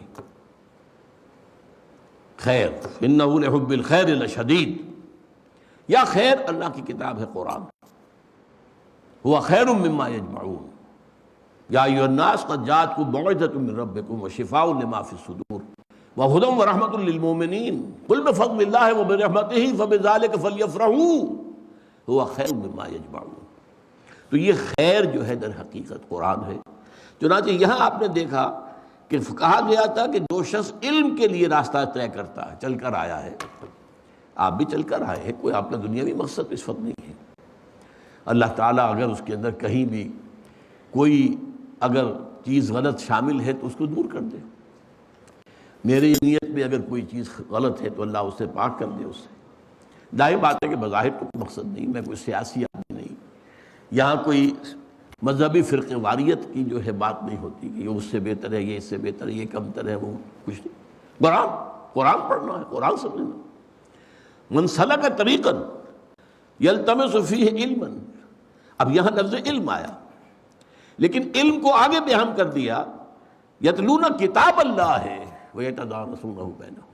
خیر انہ لحب الخیر لشدید، یا خیر اللہ کی کتاب ہے قرآن، ہوا خیر مما یجمعون، یا ایھا الناس قد جاءتکم موعظۃ من ربکم وشفاء لما فی الصدور وہدی ورحمۃ للمؤمنین قل بفضل اللہ وبرحمتہ فبذلک فلیفرحوا ہوا خیر مما یجمعون۔ تو یہ خیر جو ہے در حقیقت قرآن ہے۔ چنانچہ یہاں آپ نے دیکھا کہ کہا گیا تھا کہ جو شخص علم کے لیے راستہ طے کرتا ہے، چل کر آیا ہے، آپ بھی چل کر آئے ہیں، کوئی آپ کا دنیاوی مقصد اس وقت نہیں ہے، اللہ تعالیٰ اگر اس کے اندر کہیں بھی کوئی اگر چیز غلط شامل ہے تو اس کو دور کر دے، میری نیت میں اگر کوئی چیز غلط ہے تو اللہ اسے پاک کر دے اس سے۔ ظاہر بات ہے کہ بظاہر تو مقصد نہیں، میں کوئی سیاسی آدمی نہیں، یہاں کوئی مذہبی فرقے واریت کی جو ہے بات نہیں ہوتی کہ یہ اس سے بہتر ہے، یہ اس سے بہتر ہے، یہ کمتر ہے، وہ کچھ نہیں، قرآن پڑھنا ہے، قرآن سمجھنا۔ من سلک طریقا یلتمس فیہ علما، اب یہاں لفظ علم آیا، لیکن علم کو آگے بیان کر دیا، یتلون کتاب اللہ ہے ویتدارسونہ بینہم،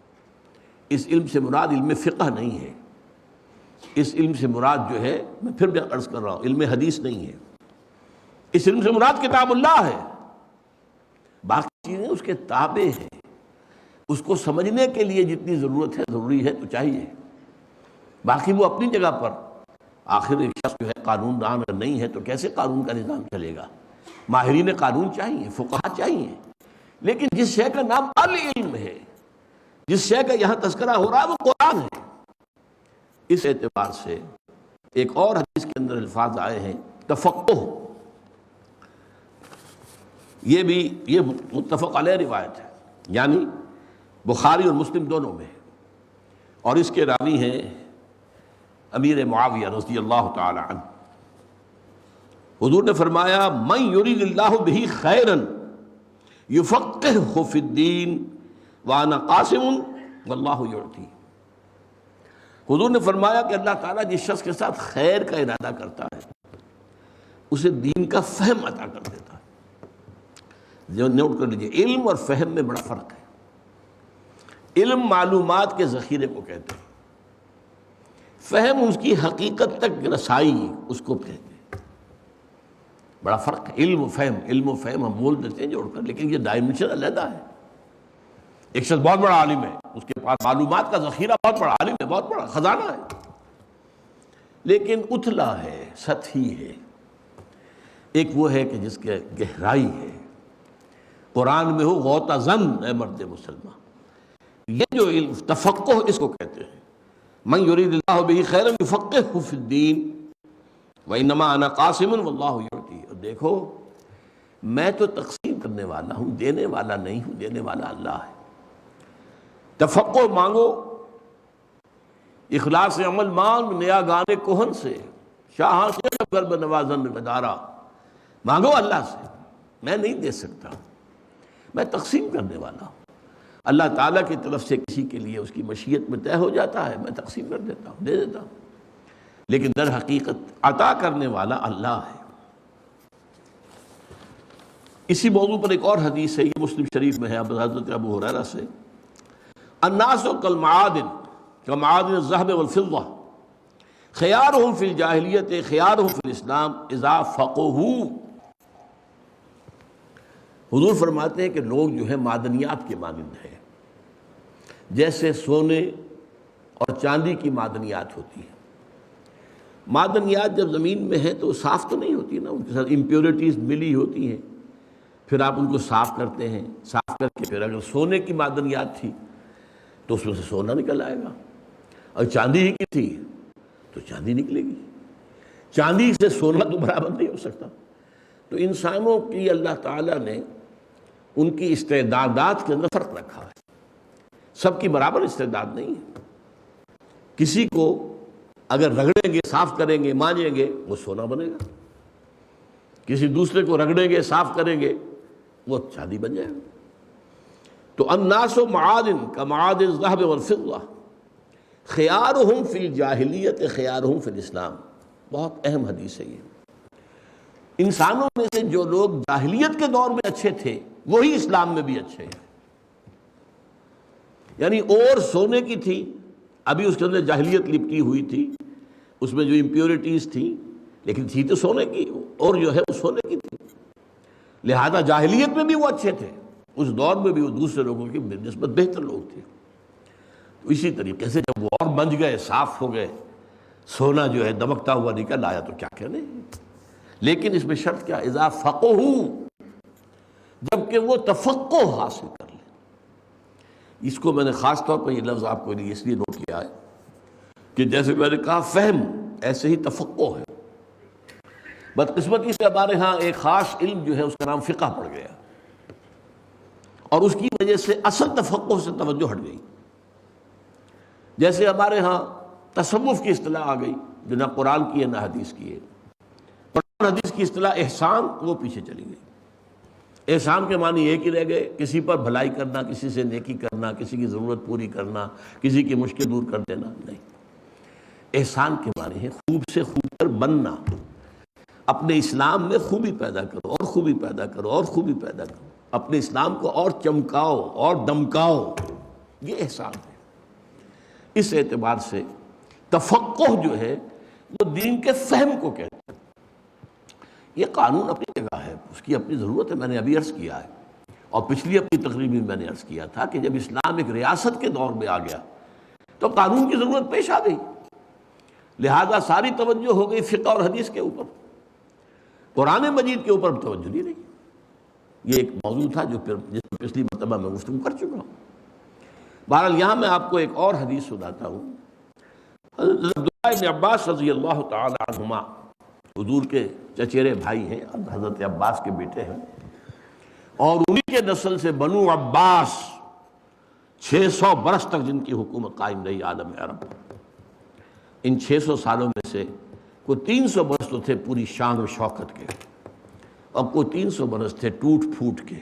اس علم سے مراد علم فقہ نہیں ہے، اس علم سے مراد جو ہے، میں پھر بھی عرض کر رہا ہوں، علم حدیث نہیں ہے، اس علم سے مراد کتاب اللہ ہے، باقی چیزیں اس کے تابع ہیں، اس کو سمجھنے کے لیے جتنی ضرورت ہے، ضروری ہے تو چاہیے، باقی وہ اپنی جگہ پر، آخر ایک شخص جو ہے قانون دان اگر نہیں ہے تو کیسے قانون کا نظام چلے گا؟ ماہرین قانون چاہیے، فقہا چاہیے، لیکن جس شے کا نام العلم ہے، جس شے کا یہاں تذکرہ ہو رہا ہے وہ قرآن ہے۔ اس اعتبار سے ایک اور حدیث کے اندر الفاظ آئے ہیں تفقہ، یہ متفق علیہ روایت ہے، یعنی بخاری اور مسلم دونوں میں، اور اس کے راوی ہیں امیر معاویہ رضی اللہ تعالی عنہ۔ حضور نے فرمایا من یرید اللہ بہ خیرا یفقہہ فی الدین وانا قاسم واللہ یعطی۔ حضور نے فرمایا کہ اللہ تعالیٰ جس شخص کے ساتھ خیر کا ارادہ کرتا ہے اسے دین کا فہم عطا کر دیتا ہے۔ جو نوٹ کر لیجیے، علم اور فہم میں بڑا فرق ہے۔ علم معلومات کے ذخیرے کو کہتے ہیں، فہم اس کی حقیقت تک رسائی اس کو کہتے ہیں، بڑا فرق ہے۔ علم و فہم ہم بول دیتے ہیں جوڑ کر، لیکن یہ ڈائمنشن علیحدہ ہے۔ ایک شخص بہت بڑا عالم ہے، اس کے پاس معلومات کا ذخیرہ بہت بڑا، عالم ہے، بہت بڑا خزانہ ہے، لیکن اتلا ہے، سطحی ہے۔ ایک وہ ہے کہ جس کے گہرائی ہے، قرآن میں ہو غوطہ زن اے مرد مسلمان۔ یہ جو علم تفقہ اس کو کہتے ہیں، من یرید اللہ بہ خیرا یفقہہ فی الدین وانما انا قاسم واللہ یعطی۔ اور دیکھو میں تو تقسیم کرنے والا ہوں، دینے والا نہیں ہوں، دینے والا اللہ ہے۔ تفقہ مانگو، اخلاص عمل مانگ، نیا گانے کوہن سے، شاہاں سے گرب نوازن مدارا، مانگو اللہ سے۔ میں نہیں دے سکتا، میں تقسیم کرنے والا ہوں۔ اللہ تعالیٰ کی طرف سے کسی کے لیے اس کی مشیت میں طے ہو جاتا ہے، میں تقسیم کر دیتا ہوں، دے دیتا ہوں، لیکن در حقیقت عطا کرنے والا اللہ ہے۔ اسی موضوع پر ایک اور حدیث ہے، یہ مسلم شریف میں ہے، حضرت ابو ہریرہ سے، الناس کالمعادن کمعادن الذهب والفضة خیارهم فی الجاہلیت خیارهم فی الاسلام اذا فقہوا۔ حضور فرماتے ہیں کہ لوگ جو ہے معدنیات کے مانند ہیں، جیسے سونے اور چاندی کی معدنیات ہوتی ہیں۔ معدنیات جب زمین میں ہیں تو صاف تو نہیں ہوتی نا، ان کے ساتھ امپیورٹیز ملی ہوتی ہیں، پھر آپ ان کو صاف کرتے ہیں، صاف کر کے پھر اگر سونے کی معدنیات تھی تو اس میں سے سونا نکل آئے گا، اور چاندی ہی کی تھی تو چاندی نکلے گی۔ چاندی سے سونا تو برابر نہیں ہو سکتا۔ تو انسانوں کی اللہ تعالیٰ نے ان کی استعدادات کے اندر فرق رکھا ہے، سب کی برابر استعداد نہیں ہے۔ کسی کو اگر رگڑیں گے، صاف کریں گے، مانجیں گے، وہ سونا بنے گا، کسی دوسرے کو رگڑیں گے، صاف کریں گے، وہ چاندی بن جائے گا۔ تو الناس معادن کمعادن الذهب والفضة خیارہم فی الجاہلیت خیارہم فی الاسلام۔ بہت اہم حدیث ہے یہ۔ انسانوں میں سے جو لوگ جاہلیت کے دور میں اچھے تھے وہی اسلام میں بھی اچھے ہیں۔ یعنی اور سونے کی تھی، ابھی اس کے اندر جاہلیت لپٹی ہوئی تھی، اس میں جو امپیورٹیز تھیں، لیکن تھی تو سونے کی، اور جو ہے وہ سونے کی تھی، لہذا جاہلیت میں بھی وہ اچھے تھے، اس دور میں بھی وہ دوسرے لوگوں کی نسبت بہتر لوگ تھے۔ تو اسی طریقے سے جب وہ اور بنج گئے، صاف ہو گئے، سونا جو ہے دمکتا ہوا نکل آیا تو کیا کہنے۔ لیکن اس میں شرط کیا، اذا فقہوا، جبکہ وہ تفقہ حاصل کر لیں۔ اس کو میں نے خاص طور پر یہ لفظ آپ کو اس لیے نوٹ کیا ہے کہ جیسے میں نے کہا فہم، ایسے ہی تفقہ ہے۔ بدقسمتی سے ہمارے ہاں ایک خاص علم جو ہے اس کا نام فقہ پڑ گیا، اور اس کی وجہ سے اصل تفقہ سے توجہ ہٹ گئی۔ جیسے ہمارے ہاں تصوف کی اصطلاح آ گئی جو نہ قرآن کی ہے نہ حدیث کی ہے۔ قرآن حدیث کی اصطلاح احسان، وہ پیچھے چلی گئی۔ احسان کے معنی ایک ہی رہ گئے، کسی پر بھلائی کرنا، کسی سے نیکی کرنا، کسی کی ضرورت پوری کرنا، کسی کی مشکل دور کر دینا، نہیں۔ احسان کے معنی ہے خوب سے خوب تر بننا، اپنے اسلام میں خوبی پیدا کرو، اور خوبی پیدا کرو، اور خوبی پیدا کرو، اپنے اسلام کو اور چمکاؤ اور دمکاؤ، یہ احسان ہے۔ اس اعتبار سے تفقہ جو ہے وہ دین کے فہم کو کہتے ہیں۔ یہ قانون اپنی جگہ ہے، اس کی اپنی ضرورت ہے، میں نے ابھی عرض کیا ہے، اور پچھلی اپنی تقریر میں میں نے عرض کیا تھا کہ جب اسلام ایک ریاست کے دور میں آ گیا تو قانون کی ضرورت پیش آ گئی، لہذا ساری توجہ ہو گئی فقہ اور حدیث کے اوپر، قرآن مجید کے اوپر توجہ نہیں رہی۔ یہ ایک موضوع تھا جو جس پر پچھلی مرتبہ میں گفتگو کر چکا ہوں۔ بہرحال یہاں میں آپ کو ایک اور حدیث سناتا ہوں۔ حضرت عبداللہ بن عباس رضی اللہ تعالی عنہما، حضور کے چچیرے بھائی ہیں، حضرت عباس کے بیٹے ہیں، اور انہی کے نسل سے بنو عباس 600 برس تک جن کی حکومت قائم رہی عالم عرب۔ ان 600 سالوں میں سے کوئی 300 برس تو تھے پوری شان و شوکت کے، اور کوئی 300 برس تھے ٹوٹ پھوٹ کے۔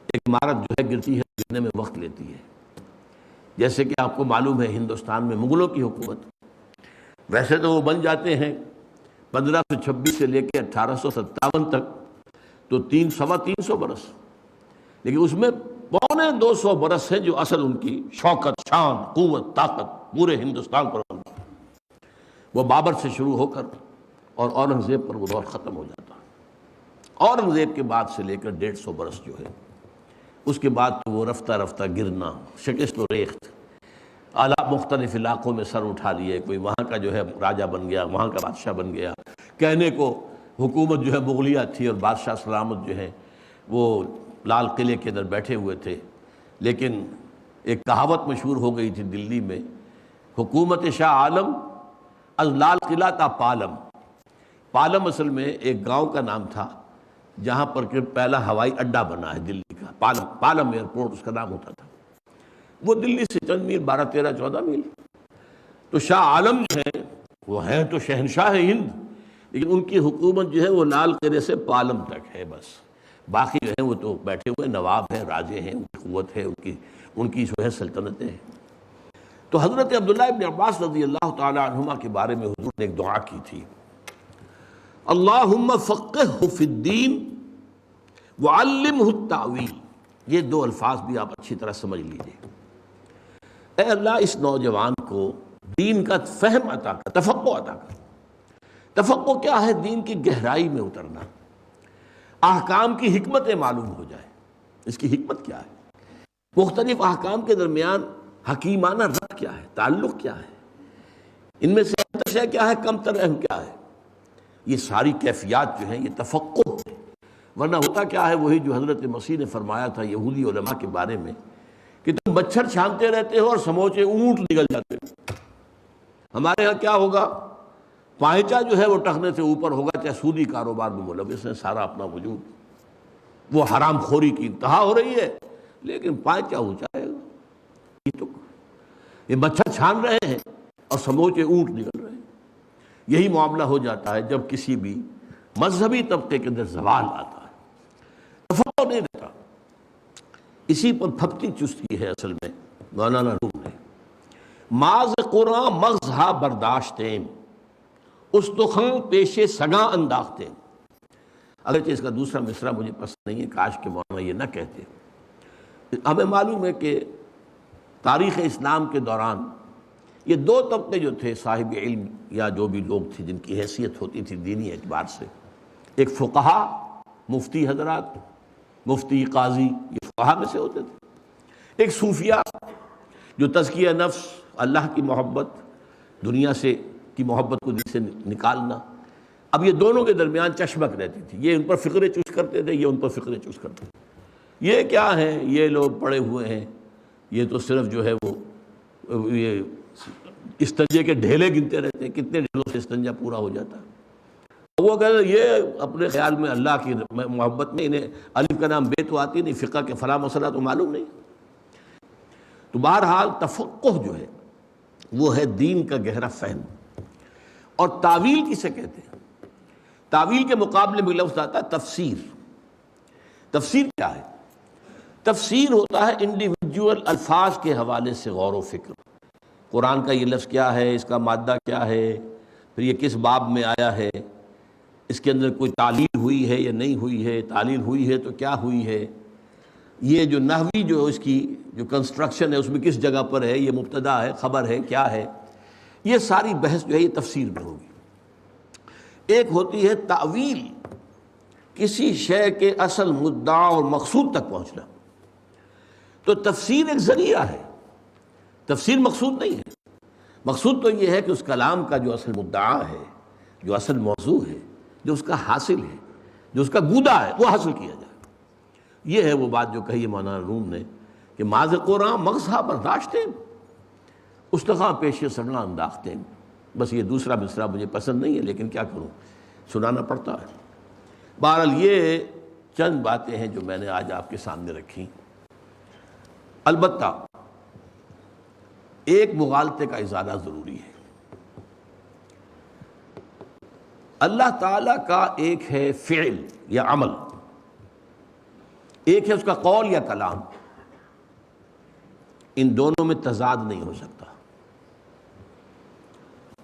ایک عمارت جو ہے گرتی ہے، گرنے میں وقت لیتی ہے۔ جیسے کہ آپ کو معلوم ہے ہندوستان میں مغلوں کی حکومت، ویسے تو وہ بن جاتے ہیں 1526 سے لے کے 1857 تک، تو 300 برس، لیکن اس میں 250 برس ہیں جو اصل ان کی شوکت، شان، قوت، طاقت پورے ہندوستان پر بنتا ہے۔ وہ بابر سے شروع ہو کر اور اورنگزیب پر وہ دور ختم ہو جاتا ہے۔ اورنگزیب کے بعد سے لے کر 150 برس جو ہے، اس کے بعد تو وہ رفتہ رفتہ گرنا، شکست و ریخت۔ اعلیٰ مختلف علاقوں میں سر اٹھا لیے، کوئی وہاں کا جو ہے راجہ بن گیا، وہاں کا بادشاہ بن گیا، کہنے کو حکومت جو ہے مغلیہ تھی اور بادشاہ سلامت جو ہے وہ لال قلعے کے اندر بیٹھے ہوئے تھے، لیکن ایک کہاوت مشہور ہو گئی تھی دلی میں، حکومت شاہ عالم از لال قلعہ تا پالم۔ پالم اصل میں ایک گاؤں کا نام تھا جہاں پر کہ پہلا ہوائی اڈا بنا ہے دلی کا، پالم ایئرپورٹ اس کا نام ہوتا تھا، وہ دلی سے چند میل، 12 13 14 میل۔ تو شاہ عالم جو ہیں وہ ہیں تو شہنشاہ ہند، لیکن ان کی حکومت جو ہے وہ لال قلعے سے پالم تک ہے بس، باقی جو ہیں وہ تو بیٹھے ہوئے نواب ہیں، راجے ہیں، ان کی قوت ہے، ان کی جو ہے سلطنتیں ہیں۔ تو حضرت عبداللہ ابن عباس رضی اللہ تعالی عنہما کے بارے میں حضور نے ایک دعا کی تھی، اللہم فقہہ فی الدین وعلمہ التاویل۔ یہ دو الفاظ بھی آپ اچھی طرح سمجھ لیجئے۔ اے اللہ اس نوجوان کو دین کا فہم عطا کر، تفقہ عطا کر۔ تفقہ کیا ہے؟ دین کی گہرائی میں اترنا، احکام کی حکمتیں معلوم ہو جائے۔ اس کی حکمت کیا ہے؟ مختلف احکام کے درمیان حکیمانہ ربط کیا ہے، تعلق کیا ہے، ان میں سے اہم شے کیا ہے، کم تر اہم کیا ہے، یہ ساری کیفیات جو ہیں یہ تفقہ ہے۔ ورنہ ہوتا کیا ہے، وہی جو حضرت مسیح نے فرمایا تھا یہودی علماء کے بارے میں کہ تم مچھر چھانتے رہتے ہو اور سموچے اونٹ نکل جاتے ہو۔ ہمارے ہاں کیا ہوگا، پائچہ جو ہے وہ ٹخنے سے اوپر ہوگا، چاہے سودی کاروبار میں ملوث ہے، سارا اپنا وجود، وہ حرام خوری کی انتہا ہو رہی ہے، لیکن پائچہ اونچا ہے، یہ مچھر چھان رہے ہیں اور سموچے اونٹ نکل رہے ہیں۔ یہی معاملہ ہو جاتا ہے جب کسی بھی مذہبی طبقے کے اندر زوال آتا ہے، تفقہ نہیں رہتا۔ اسی پر پھپتی چستی ہے اصل میں مولانا روم نے، ماز قرآن مغزہ برداشتیں استخن پیش سگاں انداختیں۔ اگرچہ اس کا دوسرا مصرع مجھے پسند نہیں ہے، کاش کہ مولانا یہ نہ کہتے۔ ہمیں معلوم ہے کہ تاریخ اسلام کے دوران یہ دو طبقے جو تھے صاحب علم یا جو بھی لوگ تھے جن کی حیثیت ہوتی تھی دینی اعتبار سے، ایک فقہا، مفتی حضرات، مفتی قاضی، یہ فقہا میں سے ہوتے تھے، ایک صوفیہ جو تزکیہ نفس، اللہ کی محبت، دنیا سے کی محبت کو دل سے نکالنا۔ اب یہ دونوں کے درمیان چشمک رہتی تھی، یہ ان پر فقرے چوس کرتے تھے، یہ ان پر فقرے چوس کرتے تھے۔ یہ کیا ہے، یہ لوگ پڑے ہوئے ہیں، یہ تو صرف جو ہے وہ یہ استنجے کے ڈھیلے گنتے رہتے ہیں، کتنے ڈھیلوں سے استنجا پورا ہو جاتا ہے۔ وہ کہتے ہیں یہ اپنے خیال میں اللہ کی محبت میں انہیں الف کا نام بے تو آتی نہیں، فقہ کے فلاں مسئلہ تو معلوم نہیں۔ تو بہرحال تفقہ جو ہے وہ ہے دین کا گہرا فہم۔ اور تعویل کسے کہتے ہیں؟ تعویل کے مقابلے میں لفظ آتا ہے تفسیر۔ تفسیر کیا ہے؟ تفسیر ہوتا ہے انڈیویجول الفاظ کے حوالے سے غور و فکر، قرآن کا یہ لفظ کیا ہے، اس کا مادہ کیا ہے، پھر یہ کس باب میں آیا ہے، اس کے اندر کوئی تعلیل ہوئی ہے یا نہیں ہوئی ہے، تعلیل ہوئی ہے تو کیا ہوئی ہے، یہ جو نحوی جو اس کی جو کنسٹرکشن ہے اس میں کس جگہ پر ہے، یہ مبتدا ہے، خبر ہے، کیا ہے، یہ ساری بحث جو ہے یہ تفسیر میں ہوگی۔ ایک ہوتی ہے تعویل، کسی شے کے اصل مدعا اور مقصود تک پہنچنا۔ تو تفسیر ایک ذریعہ ہے، تفسیر مقصود نہیں ہے۔ مقصود تو یہ ہے کہ اس کلام کا جو اصل مدعا ہے، جو اصل موضوع ہے، جو اس کا حاصل ہے، جو اس کا گودا ہے، وہ حاصل کیا جائے۔ یہ ہے وہ بات جو کہی ہے مولانا روم نے کہ ماذ قرآن مغزہ برداشتیں استخاں پیش سگاں انداختیں۔ بس یہ دوسرا مصرع مجھے پسند نہیں ہے، لیکن کیا کروں، سنانا پڑتا ہے۔ بہرحال یہ چند باتیں ہیں جو میں نے آج آپ کے سامنے رکھی۔ البتہ ایک مغالطے کا ازالہ ضروری ہے۔ اللہ تعالیٰ کا ایک ہے فعل یا عمل، ایک ہے اس کا قول یا کلام، ان دونوں میں تضاد نہیں ہو سکتا۔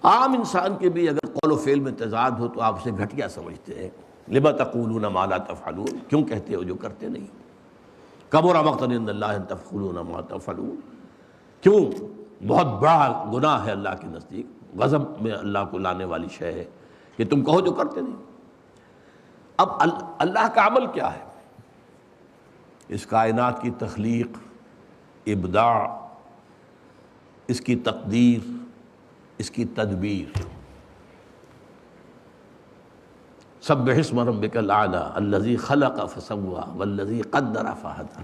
عام انسان کے بھی اگر قول و فعل میں تضاد ہو تو آپ اسے گھٹیا سمجھتے ہیں، لما تقولون ما لا تفعلون، کیوں کہتے ہو جو کرتے نہیں، کبر مقتا عند اللہ ان تقولون ما تفعلون، کیوں بہت بڑا گناہ ہے اللہ کے نزدیک، غضب میں اللہ کو لانے والی شے ہے کہ تم کہو جو کرتے نہیں۔ اب اللہ کا عمل کیا ہے؟ اس کائنات کی تخلیق، ابداع، اس کی تقدیر، اس کی تدبیر۔ سبح اسم ربک الاعلی الذی خلق فسوی والذی قدر فہدی۔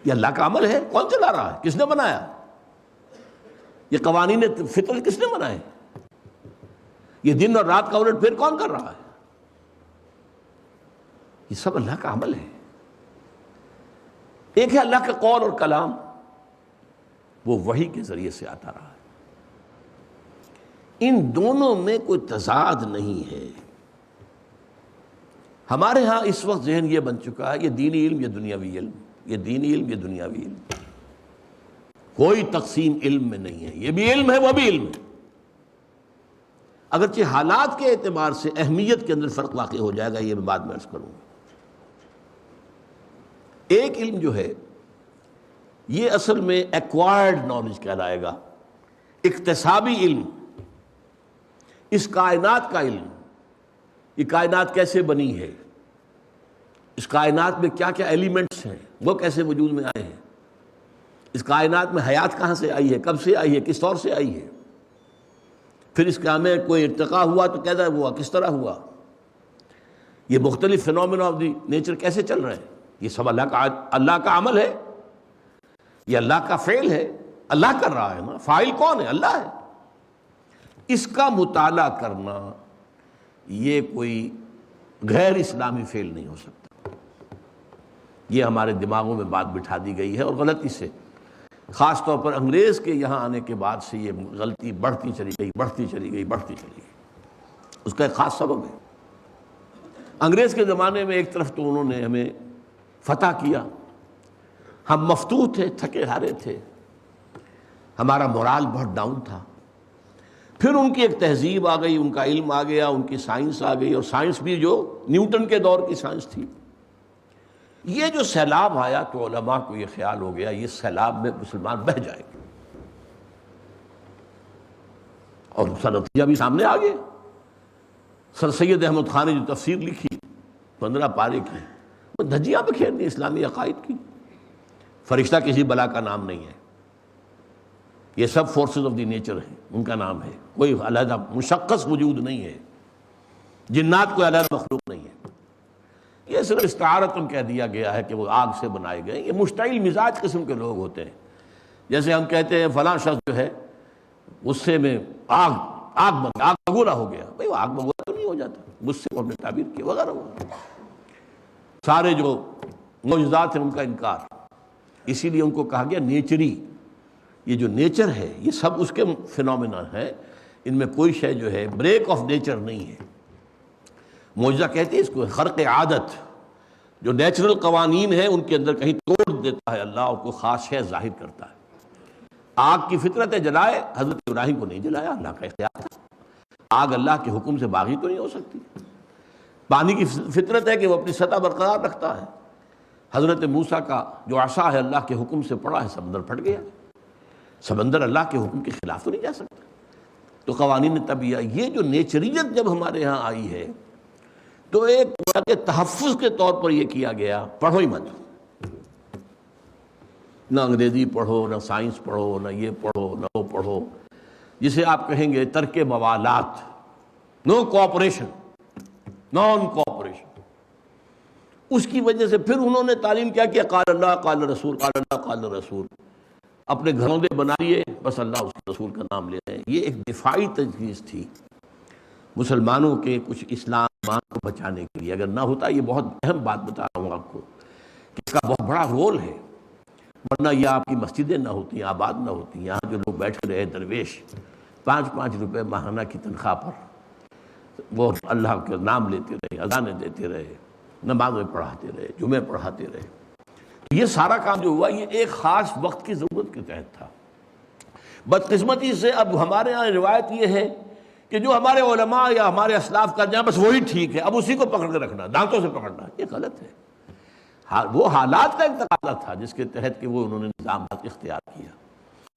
یہ اللہ کا عمل ہے، کون چلا رہا ہے؟ کس نے بنایا؟ یہ قوانین فطرت کس نے بنائے؟ یہ دن اور رات کا الٹ پھیر کون کر رہا ہے؟ یہ سب اللہ کا عمل ہے۔ ایک ہے اللہ کا قول اور کلام، وہ وحی کے ذریعے سے آتا رہا ہے۔ ان دونوں میں کوئی تضاد نہیں ہے۔ ہمارے ہاں اس وقت ذہن یہ بن چکا ہے یہ دینی علم، یہ دنیاوی علم، یہ دینی علم، یہ دنیاوی علم۔ کوئی تقسیم علم میں نہیں ہے، یہ بھی علم ہے وہ بھی علم ہے۔ اگرچہ حالات کے اعتبار سے اہمیت کے اندر فرق واقع ہو جائے گا، یہ میں بعد میں عرض کروں گا۔ ایک علم جو ہے یہ اصل میں ایکوائرڈ نالج کہلائے گا، اکتسابی علم، اس کائنات کا علم۔ یہ کائنات کیسے بنی ہے، اس کائنات میں کیا کیا ایلیمنٹس ہیں، وہ کیسے وجود میں آئے ہیں، اس کائنات میں حیات کہاں سے آئی ہے، کب سے آئی ہے، کس طور سے آئی ہے، پھر اس کا میں کوئی ارتقا ہوا تو کیسا ہوا، کس طرح ہوا، یہ مختلف فینومینا آف دی نیچر کیسے چل رہے ہیں، یہ سب اللہ کا عمل ہے، یہ اللہ کا فعل ہے، اللہ کر رہا ہے نا، فاعل کون ہے؟ اللہ ہے۔ اس کا مطالعہ کرنا یہ کوئی غیر اسلامی فعل نہیں ہو سکتا۔ یہ ہمارے دماغوں میں بات بٹھا دی گئی ہے اور غلطی سے، خاص طور پر انگریز کے یہاں آنے کے بعد سے یہ غلطی بڑھتی چلی گئی۔ اس کا ایک خاص سبب ہے۔ انگریز کے زمانے میں ایک طرف تو انہوں نے ہمیں فتح کیا، ہم مفتوح تھے، تھکے ہارے تھے، ہمارا مورال بہت ڈاؤن تھا۔ پھر ان کی ایک تہذیب آ گئی، ان کا علم آ گیا، ان کی سائنس آ گئی، اور سائنس بھی جو نیوٹن کے دور کی سائنس تھی۔ یہ جو سیلاب آیا تو علماء کو یہ خیال ہو گیا یہ سیلاب میں مسلمان بہہ جائے گا، اور اس کا نتیجہ بھی سامنے آ گیا۔ سر سید احمد خان نے جو تفسیر لکھی 15 پارے کی، وہ دھجیاں بکھیر دی اسلامی عقائد کی۔ فرشتہ کسی بلا کا نام نہیں ہے، یہ سب فورسز آف دی نیچر ہیں، ان کا نام ہے، کوئی علیحدہ مشخص وجود نہیں ہے، جنات کوئی علیحدہ مخلوق نہیں ہے۔ یہ صرف استعارتن کہہ دیا گیا ہے کہ وہ آگ سے بنائے گئے۔ یہ مشتعل مزاج قسم کے لوگ ہوتے ہیں، جیسے ہم کہتے ہیں فلاں شخص جو ہے غصے میں آگ بگولا ہو گیا، بھئی وہ آگ بگولا تو نہیں ہو جاتا، غصے کو ہم نے تعبیر کیا وغیرہ وغیرہ۔ سارے جو معجزات ہیں ان کا انکار، اسی لیے ان کو کہا گیا نیچری۔ یہ جو نیچر ہے یہ سب اس کے فینومینا ہے، ان میں کوئی شے جو ہے بریک آف نیچر نہیں ہے۔ معجزہ کہتے ہیں اس کو، خرق عادت، جو نیچرل قوانین ہیں ان کے اندر کہیں توڑ دیتا ہے اللہ اور کوئی خاص شے ظاہر کرتا ہے۔ آگ کی فطرت ہے جلائے، حضرت ابراہیم کو نہیں جلایا، اللہ کا اختیار تھا۔ آگ اللہ کے حکم سے باغی تو نہیں ہو سکتی۔ پانی کی فطرت ہے کہ وہ اپنی سطح برقرار رکھتا ہے، حضرت موسیٰ کا جو عصا ہے اللہ کے حکم سے پڑا ہے، سمندر پھٹ گیا۔ سمندر اللہ کے حکم کے خلاف تو نہیں جا سکتا۔ تو قوانین طبیعہ، یہ جو نیچریت جب ہمارے ہاں آئی ہے تو ایک تحفظ کے طور پر یہ کیا گیا پڑھو ہی مت، نہ انگریزی پڑھو، نہ سائنس پڑھو، نہ یہ پڑھو، نہ وہ پڑھو، جسے آپ کہیں گے ترک موالات، نو کوآپریشن، نان کوآپریشن۔ اس کی وجہ سے پھر انہوں نے تعلیم کیا کیا، قال اللہ قال رسول، قال اللہ قال رسول، اپنے گھروں دے بنا لیے، بس اللہ اس رسول کا نام لے رہے ہیں۔ یہ ایک دفاعی تجویز تھی مسلمانوں کے کچھ اسلام کو بچانے کے لیے۔ اگر نہ ہوتا، یہ بہت اہم بات بتا رہا ہوں آپ کو کہ اس کا بہت بڑا رول ہے، ورنہ یہ آپ کی مسجدیں نہ ہوتی، آباد نہ ہوتی، یہاں جو لوگ بیٹھے رہے درویش 5-5 روپے ماہانہ کی تنخواہ پر وہ اللہ کے نام لیتے رہے، اذانیں دیتے رہے، نمازیں پڑھاتے رہے، جمعے پڑھاتے رہے۔ یہ سارا کام جو ہوا یہ ایک خاص وقت کی ضرورت کے تحت تھا۔ بدقسمتی سے اب ہمارے یہاں روایت یہ ہے کہ جو ہمارے علماء یا ہمارے اسلاف کا جہاں بس وہی ٹھیک ہے، اب اسی کو پکڑ کے رکھنا، دانتوں سے پکڑنا، یہ غلط ہے۔ وہ حالات کا ایک تقاضا تھا جس کے تحت کہ وہ انہوں نے نظام اختیار کیا،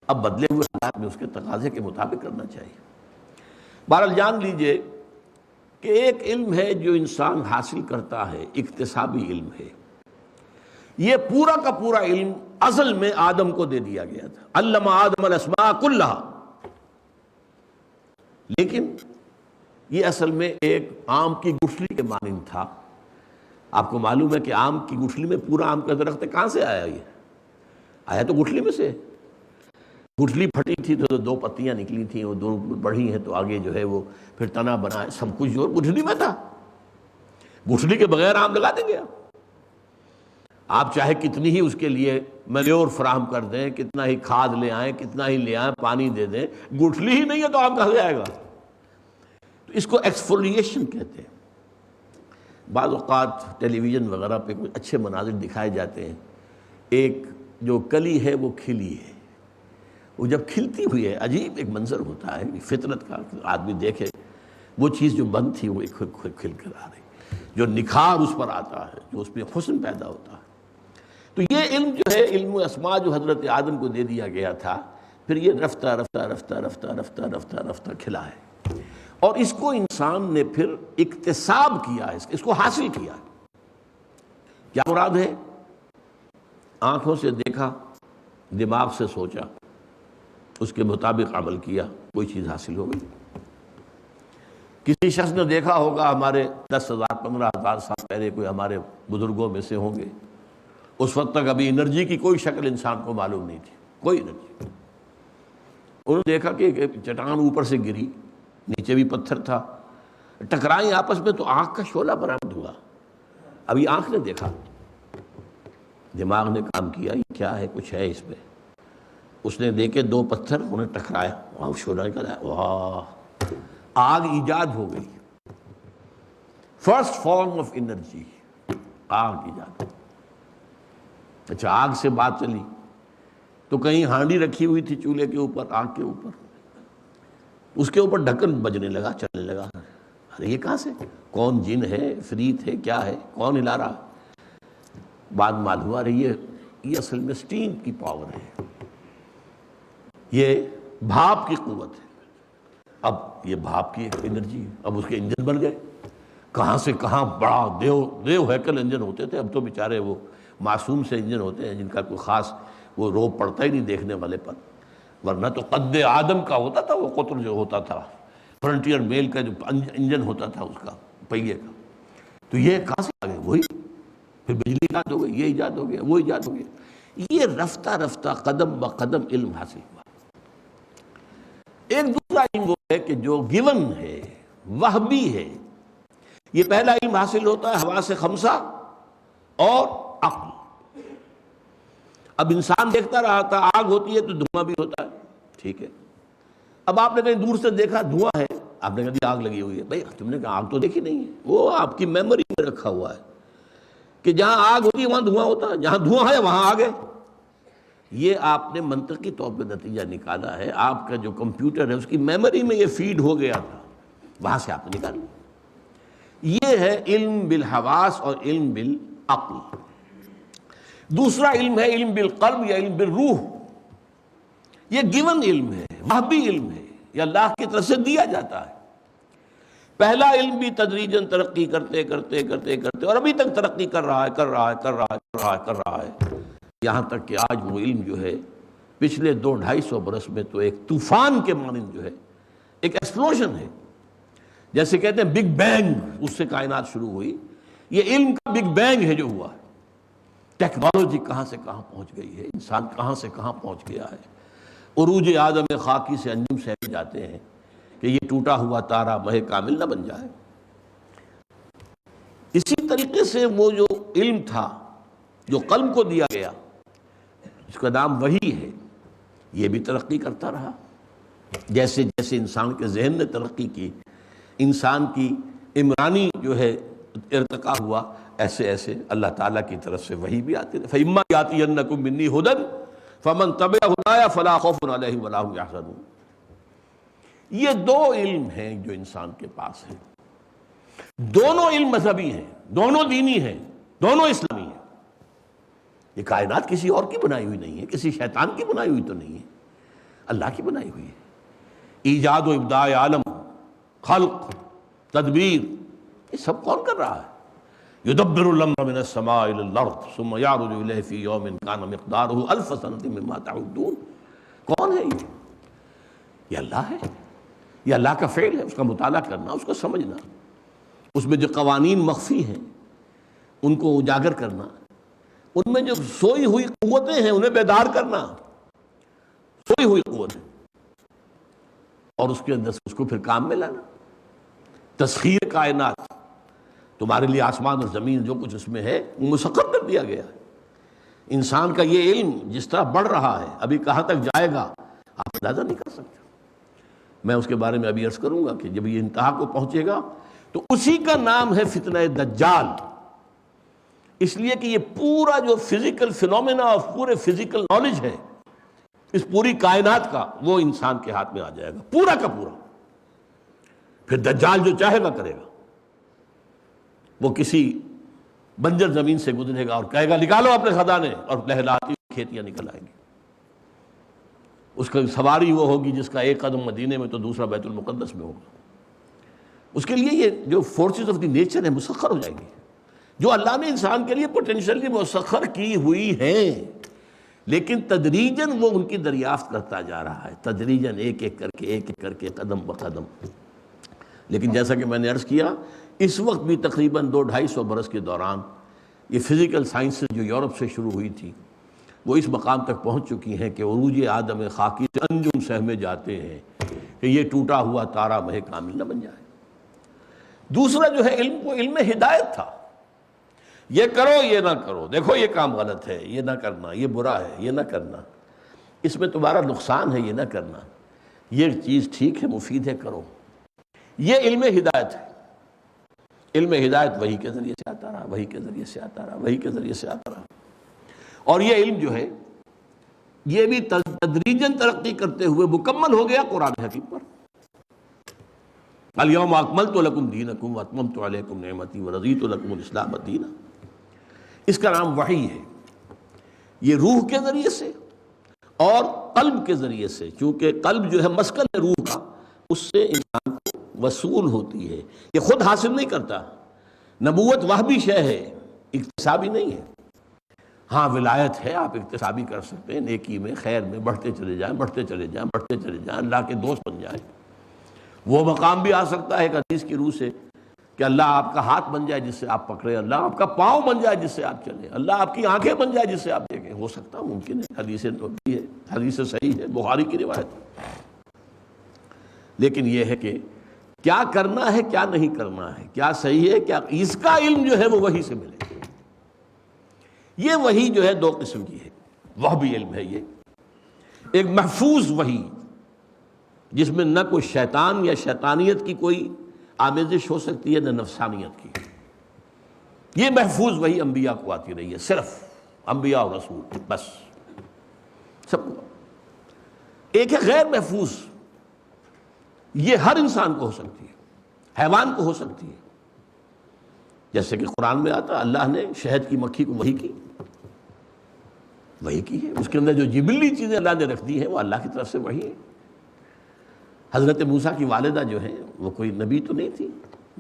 اب بدلے ہوئے حالات میں اس کے تقاضے کے مطابق کرنا چاہیے۔ بہرحال جان لیجئے کہ ایک علم ہے جو انسان حاصل کرتا ہے، اکتسابی علم ہے۔ یہ پورا کا پورا علم اصل میں آدم کو دے دیا گیا تھا، علم آدم الاسماء کلھا، لیکن یہ اصل میں ایک آم کی گٹھلی کے مانند تھا۔ آپ کو معلوم ہے کہ آم کی گٹھلی میں پورا آم کا درخت کہاں سے آیا؟ یہ آیا تو گٹھلی میں سے، گٹھلی پھٹی تھی تو دو پتیاں نکلی تھیں، وہ دو بڑھی ہیں تو آگے جو ہے وہ پھر تنا بنا ہے، سب کچھ جو گٹھلی میں تھا۔ گٹھلی کے بغیر آم لگا دیں گے آپ چاہے کتنی ہی اس کے لیے مینیور فراہم کر دیں، کتنا ہی کھاد لے آئیں، کتنا ہی لے آئیں، پانی دے دیں، گٹھلی ہی نہیں ہے تو آم کہاں سے آئے گا؟ تو اس کو ایکسفولیشن کہتے ہیں۔ بعض اوقات ٹیلی ویژن وغیرہ پہ کچھ اچھے مناظر دکھائے جاتے ہیں، ایک جو کلی ہے وہ کھلی ہے، وہ جب کھلتی ہوئی ہے عجیب ایک منظر ہوتا ہے فطرت کا، آدمی دیکھے وہ چیز جو بند تھی وہ کھل کر آ رہی، جو نکھار اس پر آتا ہے، جو اس پہ حسن پیدا ہوتا ہے۔ تو یہ علم جو ہے، علم اسماء جو حضرت آدم کو دے دیا گیا تھا، پھر یہ رفتہ رفتہ رفتہ رفتہ رفتہ رفتہ رفتہ کھلا ہے، اور اس کو انسان نے پھر اکتساب کیا ہے، اس کو حاصل کیا ہے۔ کیا مراد ہے؟ آنکھوں سے دیکھا، دماغ سے سوچا، اس کے مطابق عمل کیا، کوئی چیز حاصل ہو گئی۔ کسی شخص نے دیکھا ہوگا، ہمارے 10,000 15,000 سال پہلے کوئی ہمارے بزرگوں میں سے ہوں گے، اس وقت تک ابھی انرجی کی کوئی شکل انسان کو معلوم نہیں تھی، کوئی انرجی۔ انہوں نے دیکھا کہ چٹان اوپر سے گری، نیچے بھی پتھر تھا، ٹکرائیں آپس میں تو آنکھ کا شعلہ برآمد ہوا۔ ابھی آنکھ نے دیکھا، دماغ نے کام کیا، یہ کیا ہے، کچھ ہے اس میں۔ اس نے دیکھے دو پتھر، انہیں ٹکرایا، وہاں شعلہ نکل آیا، واہ، آگ ایجاد ہو گئی۔ فرسٹ فارم آف انرجی، آگ ایجاد۔ اچھا، آگ سے بات چلی تو کہیں ہانڈی رکھی ہوئی تھی چولہے کے اوپر، آگ کے اوپر، اس کے اوپر ڈھکن بجنے لگا، چلنے لگا۔ ارے یہ کہاں سے، کون جن ہے، عفریت ہے، کیا ہے، کون ہلا رہا؟ بعد معلوم ہوا رہی ہے یہ اصل میں سٹیم کی پاور ہے، یہ بھاپ کی قوت ہے۔ اب یہ بھاپ کی ایک انرجی ہے، اب اس کے انجن بن گئے، کہاں سے کہاں بڑا دیو ہیکل انجن ہوتے تھے، اب تو بیچارے وہ معصوم سے انجن ہوتے ہیں جن کا کوئی خاص وہ روب پڑتا ہی نہیں دیکھنے والے پر، ورنہ تو قد آدم کا ہوتا تھا وہ قطر جو ہوتا تھا، فرنٹیئر میل کا جو انجن ہوتا تھا اس کا پہیے کا۔ تو یہ کہاں سے آ گئے؟ وہی پھر بجلی ایجاد ہو گئی، یہ ایجاد ہو گیا، وہ ایجاد ہو گیا۔ یہ رفتہ رفتہ قدم بقدم علم حاصل ہوا۔ ایک دوسرا علم وہ ہے کہ جو گیون ہے، وہبی ہے۔ یہ پہلا علم حاصل ہوتا ہے حواس خمسہ اور عقل۔ اب انسان دیکھتا رہا تھا، آگ ہوتی ہے تو دھواں بھی ہوتا ہے، ٹھیک ہے۔ اب آپ نے کہیں دور سے دیکھا دھواں ہے، آپ نے کہا آگ لگی ہوئی ہے، بھائی تم نے کہا آگ تو دیکھی نہیں ہے، وہ آپ کی میموری میں رکھا ہوا ہے کہ جہاں آگ ہوتی ہے وہاں دھواں ہوتا ہے، جہاں دھواں ہے وہاں آگ ہے۔ یہ آپ نے منطقی طور پہ نتیجہ نکالا ہے، آپ کا جو کمپیوٹر ہے اس کی میموری میں یہ فیڈ ہو گیا تھا، وہاں سے آپ نے نکالا۔ یہ ہے علم بالحواس اور علم بالعقل۔ دوسرا علم ہے علم بالقلب یا علم بالروح۔ یہ گیون علم ہے، وہبی علم ہے، یہ اللہ کی طرف سے دیا جاتا ہے۔ پہلا علم بھی تدریجاً ترقی کرتے کرتے کرتے کرتے اور ابھی تک ترقی کر رہا ہے، یہاں تک کہ آج وہ علم جو ہے پچھلے 200-250 برس میں تو ایک طوفان کے مانند جو ہے ایک ایکسپلوژن ہے۔ جیسے کہتے ہیں بگ بینگ، اس سے کائنات شروع ہوئی، یہ علم کا بگ بینگ ہے جو ہوا ہے۔ ٹیکنالوجی کہاں سے کہاں پہنچ گئی ہے، انسان کہاں سے کہاں پہنچ گیا ہے۔ عروج آدم خاکی سے انجم سہے جاتے ہیں کہ یہ ٹوٹا ہوا تارا مہ کامل نہ بن جائے۔ اسی طریقے سے وہ جو علم تھا جو قلب کو دیا گیا، اس کا نام وحی ہے، یہ بھی ترقی کرتا رہا۔ جیسے جیسے انسان کے ذہن نے ترقی کی، انسان کی عمرانی جو ہے ارتقا ہوا، ایسے ایسے اللہ تعالیٰ کی طرف سے وحی بھی آتی رہی۔ فَإِمَّا يَأْتِيَنَّكُم مِّنِّي هُدًى فَمَن تَبِعَ هُدَايَ فَلَا خَوْفٌ عَلَيْهِمْ وَلَا هُمْ يَحْزَنُونَ۔ یہ دو علم ہیں جو انسان کے پاس ہیں، دونوں علم مذہبی ہیں، دونوں دینی ہیں، دونوں اسلامی ہیں۔ یہ کائنات کسی اور کی بنائی ہوئی نہیں ہے، کسی شیطان کی بنائی ہوئی تو نہیں ہے، اللہ کی بنائی ہوئی ہے۔ ایجاد و ابداع عالم، خلق، تدبیر، یہ سب کون کر رہا ہے؟ یدبر الامر من السماء الى الارض ثم یعرج الیہ فی یوم کان مقدارہ الف سنۃ مما تعدون. کون ہے یہ اللہ ہے. یہ اللہ کا فعل ہے. اس کا مطالعہ کرنا، اس کو سمجھنا، اس میں جو قوانین مخفی ہیں ان کو اجاگر کرنا، ان میں جو سوئی ہوئی قوتیں ہیں انہیں بیدار کرنا، سوئی ہوئی قوتیں، اور اس کے اندر سے اس کو پھر کام میں لانا. تسخیر کائنات، تمہارے لیے آسمان اور زمین جو کچھ اس میں ہے وہ مسخر کر دیا گیا ہے. انسان کا یہ علم جس طرح بڑھ رہا ہے ابھی کہاں تک جائے گا آپ اندازہ نہیں کر سکتے. میں اس کے بارے میں ابھی عرض کروں گا کہ جب یہ انتہا کو پہنچے گا تو اسی کا نام ہے فتنہ دجال. اس لیے کہ یہ پورا جو فزیکل فینومینا اور پورے فزیکل نالج ہے اس پوری کائنات کا، وہ انسان کے ہاتھ میں آ جائے گا پورا کا پورا. پھر دجال جو چاہے گا کرے گا. وہ کسی بنجر زمین سے گزرے گا اور کہے گا نکالو اپنے خزانے، اور لہلاتی کھیتیاں نکل آئیں گی. اس کا سواری وہ ہوگی جس کا ایک قدم مدینے میں تو دوسرا بیت المقدس میں ہوگا. اس کے لیے یہ جو فورسز آف دی نیچر ہے مسخر ہو جائیں گی، جو اللہ نے انسان کے لیے پوٹینشلی مسخر کی ہوئی ہیں، لیکن تدریجاً وہ ان کی دریافت کرتا جا رہا ہے، تدریجاً ایک ایک کر کے قدم بقدم. لیکن جیسا کہ میں نے عرض کیا اس وقت بھی تقریباً 200-250 برس کے دوران یہ فزیکل سائنسز جو یورپ سے شروع ہوئی تھی وہ اس مقام تک پہنچ چکی ہیں کہ عروج آدم خاکی سے انجم سہمے جاتے ہیں کہ یہ ٹوٹا ہوا تارا مہ کامل نہ بن جائے. دوسرا جو ہے علم، وہ علم ہدایت تھا. یہ کرو یہ نہ کرو، دیکھو یہ کام غلط ہے، یہ نہ کرنا، یہ برا ہے، یہ نہ کرنا، اس میں تمہارا نقصان ہے، یہ نہ کرنا، یہ چیز ٹھیک ہے مفید ہے کرو. یہ علم ہدایت ہے. علم ہدایت وحی کے ذریعے سے آتا رہا، وحی کے ذریعے سے آتا رہا، وحی کے ذریعے سے آتا رہا. اور یہ علم جو ہے یہ بھی تدریجاً ترقی کرتے ہوئے مکمل ہو گیا قرآن حکیم پر. الیوم اکملت لکم دینکم واتممت علیکم نعمتی ورضیت لکم الاسلام دینا. اس کا نام وحی ہے. یہ روح کے ذریعے سے اور قلب کے ذریعے سے، چونکہ قلب جو ہے مسکن ہے روح کا، اس سے انسان کو وصول ہوتی ہے. یہ خود حاصل نہیں کرتا. نبوت وہبی شے ہے، اکتسابی نہیں ہے. ہاں ولایت ہے، آپ اکتسابی کر سکتے ہیں، نیکی میں خیر میں بڑھتے چلے جائیں، بڑھتے چلے جائیں، بڑھتے چلے جائیں، اللہ کے دوست بن جائیں. وہ مقام بھی آ سکتا ہے ایک حدیث کی روح سے کہ اللہ آپ کا ہاتھ بن جائے جس سے آپ پکڑیں، اللہ آپ کا پاؤں بن جائے جس سے آپ چلیں، اللہ آپ کی آنکھیں بن جائے جس سے آپ دیکھیں. ہو سکتا، ممکن ہے، حدیث نبوی ہے، حدیث صحیح ہے، بخاری کی روایت ہے. لیکن یہ ہے کہ کیا کرنا ہے کیا نہیں کرنا ہے، کیا صحیح ہے کیا، اس کا علم جو ہے وہ وحی سے ملے. یہ وحی جو ہے دو قسم کی ہے. وہ بھی علم ہے یہ ایک محفوظ وحی جس میں نہ کوئی شیطان یا شیطانیت کی کوئی آمیزش ہو سکتی ہے نہ نفسانیت کی. یہ محفوظ وحی انبیاء کو آتی رہی ہے، صرف انبیاء اور رسول بس سب کو. ایک ہے غیر محفوظ، یہ ہر انسان کو ہو سکتی ہے، حیوان کو ہو سکتی ہے. جیسے کہ قرآن میں آتا اللہ نے شہد کی مکھی کو وحی کی ہے. اس کے اندر جو جبلی چیزیں اللہ نے رکھ دی ہیں وہ اللہ کی طرف سے وحی ہے. حضرت موسیٰ کی والدہ جو ہیں وہ کوئی نبی تو نہیں تھی،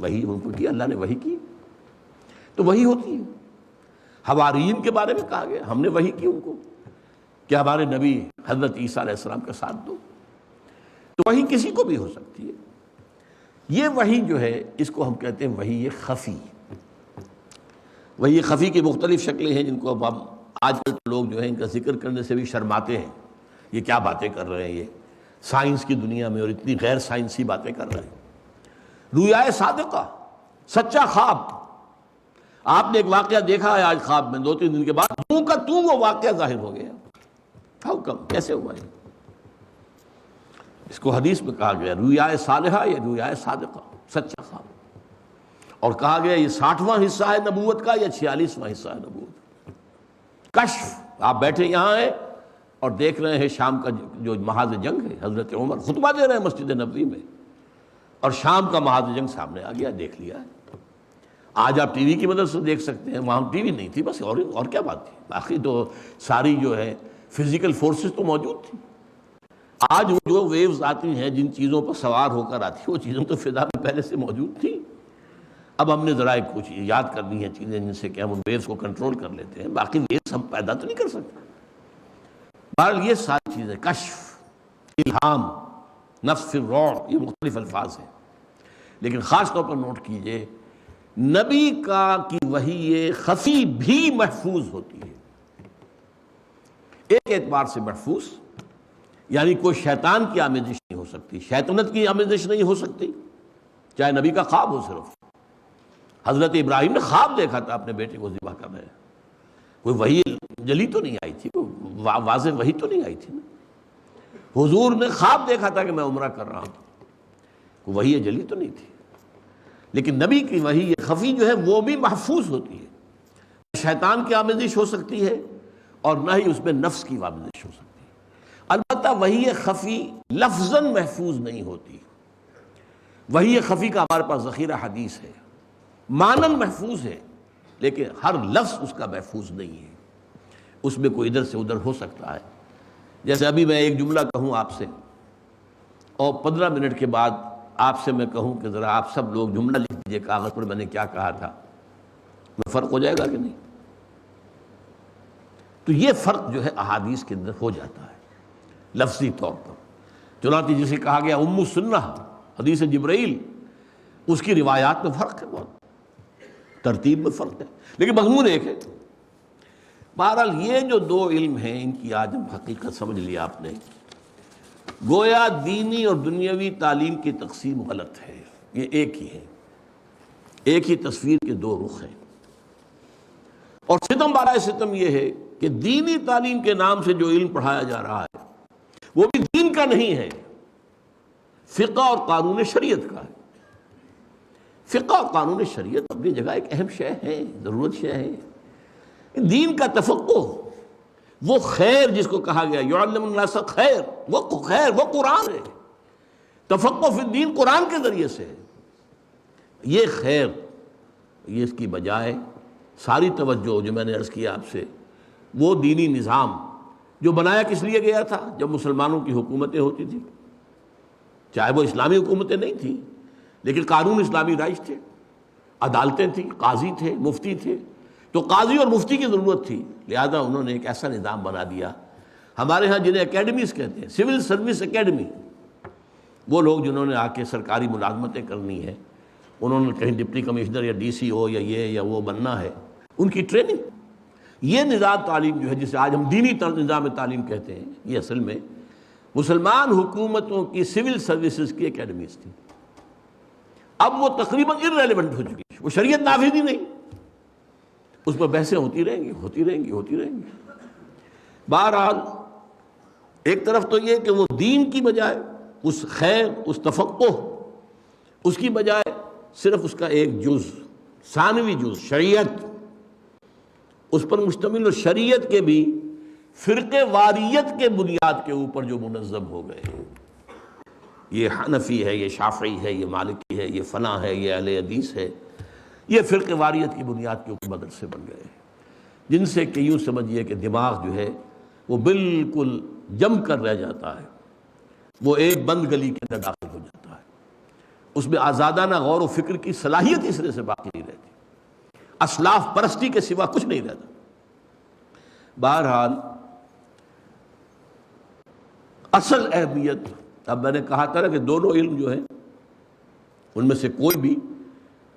وحی ان کو کی، اللہ نے وحی کی تو وحی ہوتی ہے. حواریین کے بارے میں کہا گیا ہم نے وحی کی ان کو کہ ہمارے نبی حضرت عیسیٰ علیہ السلام کا ساتھ دو. تو وحی کسی کو بھی ہو سکتی ہے. یہ وحی جو ہے اس کو ہم کہتے ہیں وحی خفی. وحی خفی کی مختلف شکلیں ہیں جن کو اب ہم آج کل لوگ جو ہیں ان کا ذکر کرنے سے بھی شرماتے ہیں. یہ کیا باتیں کر رہے ہیں یہ سائنس کی دنیا میں، اور اتنی غیر سائنسی باتیں کر رہے ہیں. رویائے صادقہ، سچا خواب. آپ نے ایک واقعہ دیکھا ہے آج خواب میں، 2-3 دن کے بعد توں کا توں وہ واقعہ ظاہر ہو گیا. ہاؤ کم، کیسے ہوا ہے؟ اس کو حدیث میں کہا گیا رویائے صالحہ یا رویائے صادقہ، سچا خواب. اور کہا گیا یہ 60واں حصہ ہے نبوت کا یا 46واں حصہ ہے نبوت. کشف، آپ بیٹھے یہاں ہیں اور دیکھ رہے ہیں شام کا جو محاذ جنگ ہے، حضرت عمر خطبہ دے رہے ہیں مسجد نبوی میں اور شام کا محاذ جنگ سامنے آ گیا، دیکھ لیا ہے. آج آپ ٹی وی کی مدد سے دیکھ سکتے ہیں، وہاں ٹی وی نہیں تھی بس، اور کیا بات تھی. باقی تو ساری جو ہے فزیکل فورسز تو موجود تھی. آج وہ جو ویوز آتی ہیں جن چیزوں پر سوار ہو کر آتی ہیں وہ چیزوں تو فضا میں پہلے سے موجود تھی. اب ہم نے ذرا کچھ یاد کرنی ہے چیزیں جن سے کہ ہم ان ویوز کو کنٹرول کر لیتے ہیں، باقی ویوز ہم پیدا تو نہیں کر سکتے۔ بہرحال یہ ساری چیزیں، کشف، الہام، نفس فی الروع، یہ مختلف الفاظ ہیں، لیکن خاص طور پر نوٹ کیجئے نبی کی وحی خفی بھی محفوظ ہوتی ہے، ایک اعتبار سے محفوظ، یعنی کوئی شیطان کی آمیزش نہیں ہو سکتی، شیطنت کی آمیزش نہیں ہو سکتی، چاہے نبی کا خواب ہو۔ صرف حضرت ابراہیم نے خواب دیکھا تھا اپنے بیٹے کو ذبح کر رہے، کوئی وحی جلی تو نہیں آئی تھی، کوئی واضح وحی تو نہیں آئی تھی نا۔ حضور نے خواب دیکھا تھا کہ میں عمرہ کر رہا ہوں، کوئی وحی جلی تو نہیں تھی، لیکن نبی کی وحی خفی جو ہے وہ بھی محفوظ ہوتی ہے، شیطان کی آمیزش ہو سکتی ہے اور نہ ہی اس میں نفس کی آمیزش ہو سکتی ہے۔ البتہ وحی خفی لفظاً محفوظ نہیں ہوتی، وحی خفی کا ہمارے پاس ذخیرہ حدیث ہے، مانن محفوظ ہے لیکن ہر لفظ اس کا محفوظ نہیں ہے، اس میں کوئی ادھر سے ادھر ہو سکتا ہے۔ جیسے ابھی میں ایک جملہ کہوں آپ سے اور 15 منٹ کے بعد آپ سے میں کہوں کہ ذرا آپ سب لوگ جملہ لکھ دیجئے کاغذ پر میں نے کیا کہا تھا، میں فرق ہو جائے گا کہ نہیں؟ تو یہ فرق جو ہے احادیث کے اندر ہو جاتا ہے لفظی طور پر، چنانچہ جسے کہا گیا ام السنہ حدیث جبرائیل، اس کی روایات میں فرق ہے، بہت ترتیب میں فرق ہے، لیکن مضمون ایک ہے۔ بہرحال یہ جو دو علم ہیں ان کی آج ہم حقیقت سمجھ لیا آپ نے، گویا دینی اور دنیاوی تعلیم کی تقسیم غلط ہے، یہ ایک ہی ہے، ایک ہی تصویر کے دو رخ ہیں، اور ستم بالائے ستم یہ ہے کہ دینی تعلیم کے نام سے جو علم پڑھایا جا رہا ہے وہ بھی دین کا نہیں ہے، فقہ اور قانون شریعت کا ہے۔ فقہ اور قانون شریعت اپنی جگہ ایک اہم شے ہے، ضرورت شے ہے، دین کا تفقہ، وہ خیر جس کو کہا گیا یعلم الناس خیر، وہ قرآن ہے، تفقہ فی الدین قرآن کے ذریعے سے ہے، یہ خیر، یہ اس کی بجائے ساری توجہ جو میں نے عرض کیا آپ سے، وہ دینی نظام جو بنایا کس لیے گیا تھا جب مسلمانوں کی حکومتیں ہوتی تھیں، چاہے وہ اسلامی حکومتیں نہیں تھیں لیکن قانون اسلامی رائج تھے، عدالتیں تھیں، قاضی تھے، مفتی تھے، تو قاضی اور مفتی کی ضرورت تھی، لہذا انہوں نے ایک ایسا نظام بنا دیا۔ ہمارے ہاں جنہیں اکیڈمیز کہتے ہیں، سول سروس اکیڈمی، وہ لوگ جنہوں نے آ کے سرکاری ملازمتیں کرنی ہے، انہوں نے کہیں ڈپٹی کمشنر یا ڈی سی او یا یہ یا وہ بننا ہے، ان کی ٹریننگ، یہ نظام تعلیم جو ہے جسے آج ہم دینی نظام تعلیم کہتے ہیں، یہ اصل میں مسلمان حکومتوں کی سول سروسز کی اکیڈمیز تھی۔ اب وہ تقریباً irrelevant ہو چکی، وہ شریعت نافذ ہی نہیں، اس پر بحثیں ہوتی رہیں گی۔ بہرحال ایک طرف تو یہ کہ وہ دین کی بجائے اس خیر، اس تفقہ، اس کی بجائے صرف اس کا ایک جز، ثانوی جز شریعت، اس پر مشتمل، اور شریعت کے بھی فرقے واریت کے بنیاد کے اوپر جو منظم ہو گئے، یہ حنفی ہے، یہ شافعی ہے، یہ مالکی ہے، یہ فلاں ہے، یہ اہل حدیث ہے، یہ فرقے واریت کی بنیاد کے اوپر مدرسے بن گئے، جن سے کہ یوں سمجھیے کہ دماغ جو ہے وہ بالکل جم کر رہ جاتا ہے، وہ ایک بند گلی کے اندر داخل ہو جاتا ہے، اس میں آزادانہ غور و فکر کی صلاحیت اس طرح سے باقی نہیں رہتی، اسلاف پرستی کے سوا کچھ نہیں رہتا۔ بہرحال اصل اہمیت، اب میں نے کہا تھا کہ دونوں علم جو ہیں ان میں سے کوئی بھی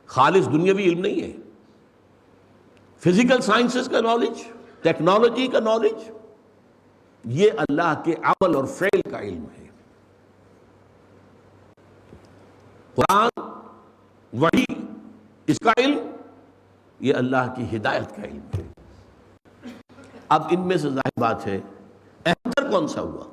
خالص دنیاوی علم نہیں ہے، فزیکل سائنسز کا نالج، ٹیکنالوجی کا نالج، یہ اللہ کے عمل اور فعل کا علم ہے۔ قرآن، وحی، اس کا علم، یہ اللہ کی ہدایت کا علم ہے۔ اب ان میں سے ظاہر بات ہے اہتر کون سا ہوا؟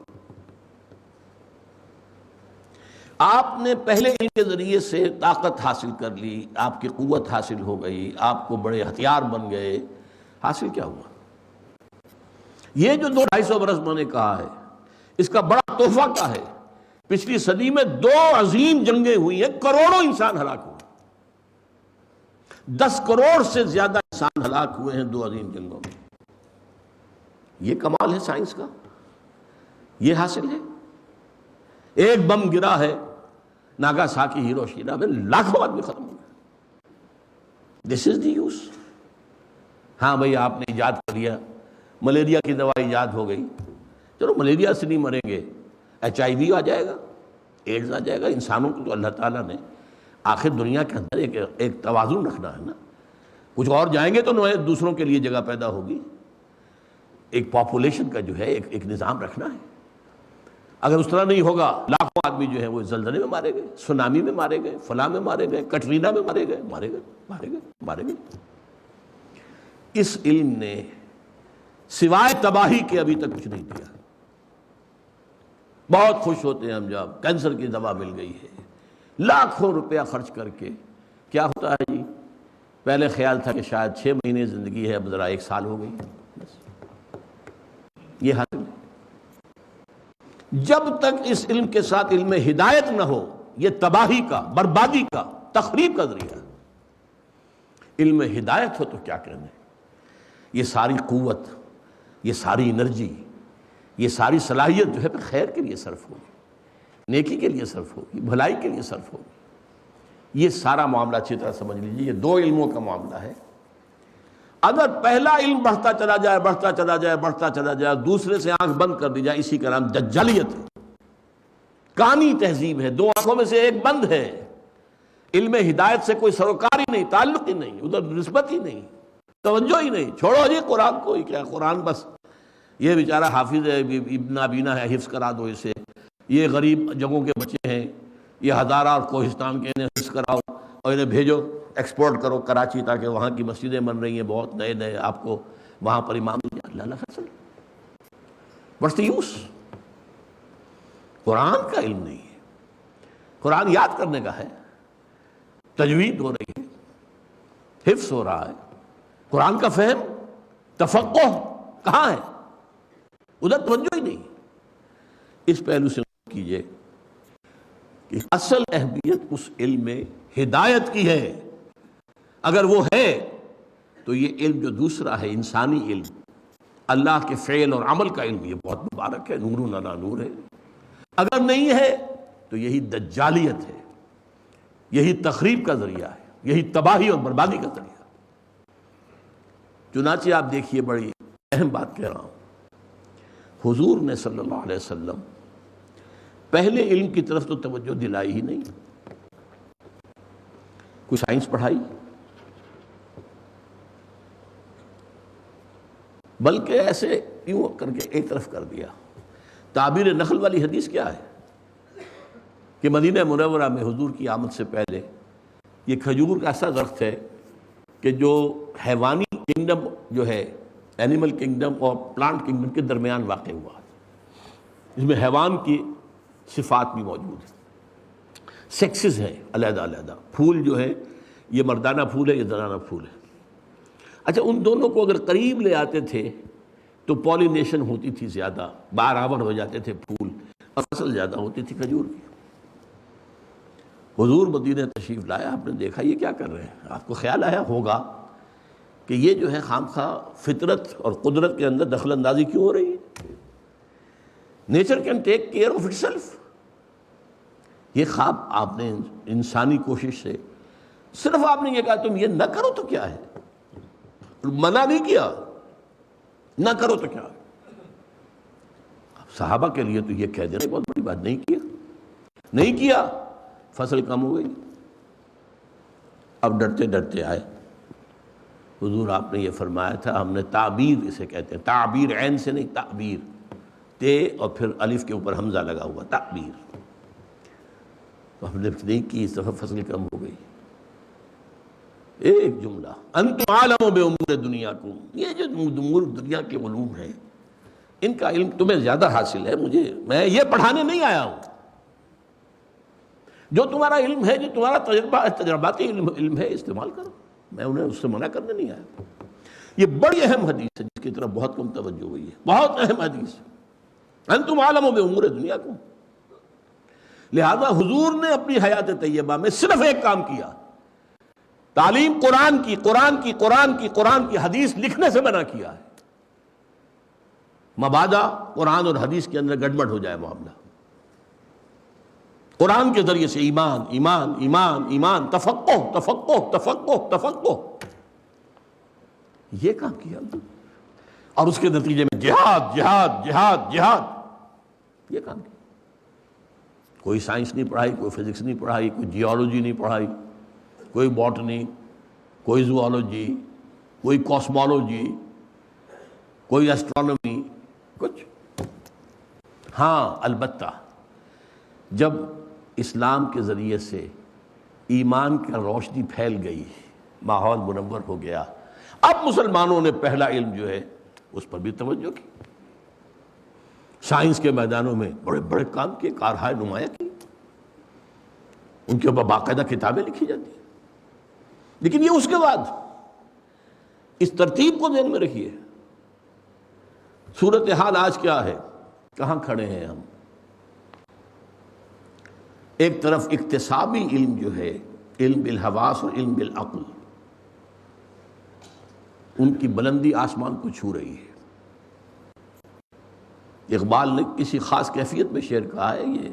آپ نے پہلے علم کے ذریعے سے طاقت حاصل کر لی، آپ کی قوت حاصل ہو گئی، آپ کو بڑے ہتھیار بن گئے، حاصل کیا ہوا؟ یہ جو 200-250 برس میں نے کہا ہے، اس کا بڑا تحفہ کیا ہے؟ پچھلی صدی میں 2 عظیم جنگیں ہوئی ہیں، کروڑوں انسان ہلاک ہوئے، 10 کروڑ سے زیادہ انسان ہلاک ہوئے ہیں 2 عظیم جنگوں میں۔ یہ کمال ہے سائنس کا، یہ حاصل ہے۔ ایک بم گرا ہے ناگاساکی، ہیروشیما میں لاکھوں آدمی ختم ہو گئے، دس از دی یوز. ہاں بھائی آپ نے ایجاد کر لیا, ملیریا کی دوا ایجاد ہو گئی, چلو ملیریا سے نہیں مریں گے, HIV آ جائے گا, ایڈز آ جائے گا. انسانوں کو تو اللہ تعالیٰ نے آخر دنیا کے اندر ایک توازن رکھنا ہے نا. کچھ اور جائیں گے تو دوسروں کے لیے جگہ پیدا ہوگی. ایک پاپولیشن کا جو ہے ایک نظام رکھنا ہے. اگر اس طرح نہیں ہوگا, لاکھوں آدمی جو ہے وہ زلزلے میں مارے گئے, سونامی میں مارے گئے, فلاں میں مارے گئے, کٹرینا میں مارے گئے. اس علم نے سوائے تباہی کے ابھی تک کچھ نہیں دیا. بہت خوش ہوتے ہیں ہم جب کینسر کی دوا مل گئی ہے, لاکھوں روپیہ خرچ کر کے. کیا ہوتا ہے جی, پہلے خیال تھا کہ شاید 6 مہینے زندگی ہے, اب ذرا 1 سال ہو گئی. بس یہ حاصل ہے. جب تک اس علم کے ساتھ علم ہدایت نہ ہو, یہ تباہی کا, بربادی کا, تخریب کا ذریعہ. علم ہدایت ہو تو کیا کہنے, یہ ساری قوت, یہ ساری انرجی, یہ ساری صلاحیت جو ہے پھر خیر کے لیے صرف ہوگی, نیکی کے لیے صرف ہوگی, بھلائی کے لیے صرف ہوگی. یہ سارا معاملہ اچھی طرح سمجھ لیجیے, یہ 2 علموں کا معاملہ ہے. اگر پہلا علم بڑھتا چلا جائے, دوسرے سے آنکھ بند کر دی جائے, اسی کا نام دجالیت ہے, کانی تہذیب ہے. 2 آنکھوں میں سے ایک بند ہے. علم ہدایت سے کوئی سروکار ہی نہیں, تعلق ہی نہیں, ادھر نسبت ہی نہیں, توجہ ہی نہیں. چھوڑو جی قرآن کو, کیا قرآن بس یہ بیچارہ حافظ ہے, ابن نابینا ہے, حفظ کرا دو اسے. یہ غریب جگہوں کے بچے ہیں, یہ ہزارہ اور کوہستان کے, انہیں حفظ کراؤ اور انہیں بھیجو, ایکسپورٹ کرو کراچی, تاکہ وہاں کی مسجدیں بن رہی ہیں بہت نئے, آپ کو وہاں پر امام. اللہ فیصل واٹس دی یوز. قرآن کا علم نہیں ہے. قرآن یاد کرنے کا ہے, تجوید ہو رہی ہے, حفظ ہو رہا ہے. قرآن کا فہم, تفقہ کہاں ہے, ادھر توجہ ہی نہیں. اس پہلو سے کیجئے کہ اصل اہمیت اس علم میں ہدایت کی ہے. اگر وہ ہے تو یہ علم جو دوسرا ہے, انسانی علم, اللہ کے فعل اور عمل کا علم, یہ بہت مبارک ہے, نور علی نور ہے. اگر نہیں ہے تو یہی دجالیت ہے, یہی تخریب کا ذریعہ ہے, یہی تباہی اور بربادی کا ذریعہ. چنانچہ آپ دیکھیے, بڑی اہم بات کہہ رہا ہوں, حضور نے صلی اللہ علیہ وسلم پہلے علم کی طرف تو توجہ دلائی ہی نہیں. کوئی سائنس پڑھائی, بلکہ ایسے یوں کر کے ایک طرف کر دیا. تعبیر نخل والی حدیث کیا ہے کہ مدینہ منورہ میں حضور کی آمد سے پہلے یہ کھجور کا ایسا درخت ہے کہ جو حیوانی کنگڈم جو ہے, اینیمل کنگڈم اور پلانٹ کنگڈم کے درمیان واقع ہوا. اس میں حیوان کی صفات بھی موجود ہیں, سیکسز ہیں علیحدہ علیحدہ. پھول جو ہے یہ مردانہ پھول ہے, یہ زنانہ پھول ہے. اچھا, ان دونوں کو اگر قریب لے آتے تھے تو پولینیشن ہوتی تھی زیادہ, بارآور ہو جاتے تھے پھول, اور فصل زیادہ ہوتی تھی کھجور کی. حضور مدینہ تشریف لایا, آپ نے دیکھا یہ کیا کر رہے ہیں. آپ کو خیال آیا ہوگا کہ یہ جو ہے خامخواہ فطرت اور قدرت کے اندر دخل اندازی کیوں ہو رہی ہے. Nature can take care of it self. یہ خواب آپ نے انسانی کوشش سے, صرف آپ نے یہ کہا تم یہ نہ کرو تو کیا ہے, منع نہیں کیا, نہ کرو تو کیا ہے. صحابہ کے لیے تو یہ کہہ دینا بہت بڑی بات. نہیں کیا, فصل کم ہو گئی. اب ڈرتے ڈرتے آئے حضور, آپ نے یہ فرمایا تھا, ہم نے تعبیر اسے کہتے ہیں, تعبیر عین سے نہیں, تعبیر, تے اور پھر الف کے اوپر حمزہ لگا ہوا, تعبیر. تو ہم نے نہیں کی, اس دفعہ فصل کم ہو گئی. ایک جملہ, انتم عالم بامور دنیاکم. یہ جو امور دنیا کے علوم ہیں, ان کا علم تمہیں زیادہ حاصل ہے, میں یہ پڑھانے نہیں آیا ہوں. جو تمہارا علم ہے, جو تمہارا تجرباتی علم ہے, استعمال کرو. میں انہیں اس سے منع کرنے نہیں آیا. یہ بڑی اہم حدیث ہے جس کی طرف بہت کم توجہ ہوئی ہے, بہت اہم حدیث. انتم عالم بامور دنیاکم. لہذا حضور نے اپنی حیات طیبہ میں صرف ایک کام کیا, تعلیم قرآن کی حدیث لکھنے سے منع کیا ہے. مبادا قرآن اور حدیث کے اندر گڑبڑ ہو جائے معاملہ. قرآن کے ذریعے سے ایمان, تفقہ. یہ کام کیا اور اس کے نتیجے میں جہاد جہاد جہاد جہاد، یہ کام کیا۔ کوئی سائنس نہیں پڑھائی، کوئی فزکس نہیں پڑھائی، کوئی جیولوجی نہیں پڑھائی، کوئی باٹنی، کوئی زوالوجی، کوئی کاسمولوجی، کوئی ایسٹرونومی، کچھ۔ ہاں البتہ جب اسلام کے ذریعے سے ایمان کی روشنی پھیل گئی، ماحول منور ہو گیا، اب مسلمانوں نے پہلا علم جو ہے اس پر بھی توجہ کی، سائنس کے میدانوں میں بڑے بڑے کام کیے، کارہائے نمایاں کی، ان کے اوپر باقاعدہ کتابیں لکھی جاتی ہیں۔ لیکن یہ اس کے بعد، اس ترتیب کو ذہن میں رکھیے۔ صورتحال آج کیا ہے، کہاں کھڑے ہیں ہم؟ ایک طرف اکتسابی علم جو ہے، علم بالحواس اور علم بالعقل، ان کی بلندی آسمان کو چھو رہی ہے۔ اقبال نے کسی خاص کیفیت میں شعر کہا ہے، یہ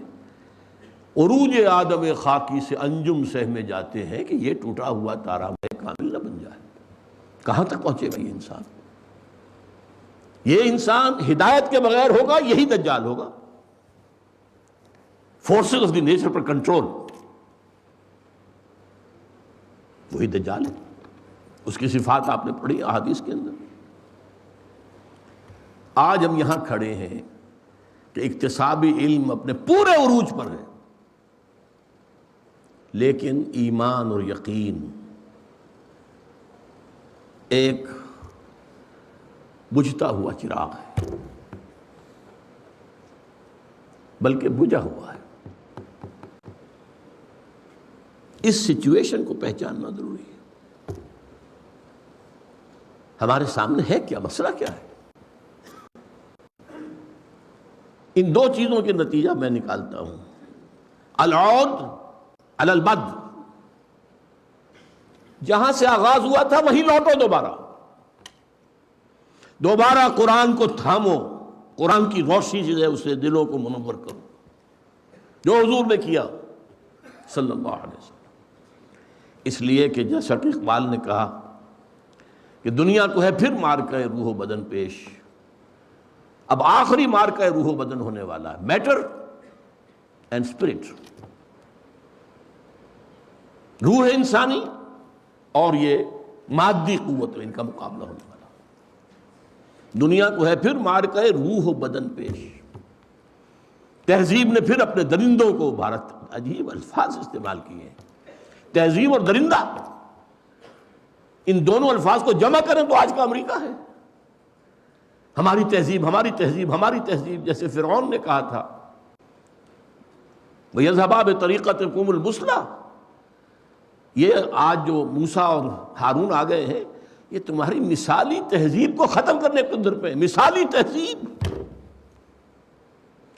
عروج آدم خاکی سے انجم سہ میں جاتے ہیں کہ یہ ٹوٹا ہوا تارا میں کامل نہ بن جائے۔ کہاں تک پہنچے گا یہ انسان؟ یہ انسان ہدایت کے بغیر ہوگا، یہی دجال ہوگا۔ Forces of the nature per control, وہی دجال ہے۔ اس کی صفات آپ نے پڑھی احادیث کے اندر۔ آج ہم یہاں کھڑے ہیں کہ اکتسابی علم اپنے پورے عروج پر ہے، لیکن ایمان اور یقین ایک بجھتا ہوا چراغ ہے، بلکہ بجھا ہوا ہے۔ اس سچویشن کو پہچاننا ضروری ہے۔ ہمارے سامنے ہے کیا، مسئلہ کیا ہے؟ ان دو چیزوں کے نتیجہ میں نکالتا ہوں۔ العود علی البد، جہاں سے آغاز ہوا تھا وہیں لوٹو، دوبارہ قرآن کو تھامو، قرآن کی روشنی جو ہے اسے دلوں کو منور کرو، جو حضور نے کیا صلی اللہ علیہ وسلم۔ اس لیے کہ جیسا کہ اقبال نے کہا کہ دنیا کو ہے پھر مارکہ روح و بدن پیش، اب آخری مارکہ روح و بدن ہونے والا ہے، میٹر اینڈ اسپرٹ، روح انسانی اور یہ مادی قوت، ان کا مقابلہ ہونے والا۔ دنیا کو ہے پھر مارکہ روح و بدن پیش، تہذیب نے پھر اپنے درندوں کو ابھارت، عجیب الفاظ استعمال کیے ہیں، تہذیب اور درندہ، ان دونوں الفاظ کو جمع کریں تو آج کا امریکہ ہے۔ ہماری تہذیب، ہماری تہذیب، ہماری تہذیب، جیسے فرعون نے کہا تھا وَيَذْهَبَا بِطَرِيقَتِكُمُ الْمُثْلَىٰ، یہ آج جو موسیٰ اور ہارون آ گئے ہیں، یہ تمہاری مثالی تہذیب کو ختم کرنے کے اندر پہ، مثالی تہذیب،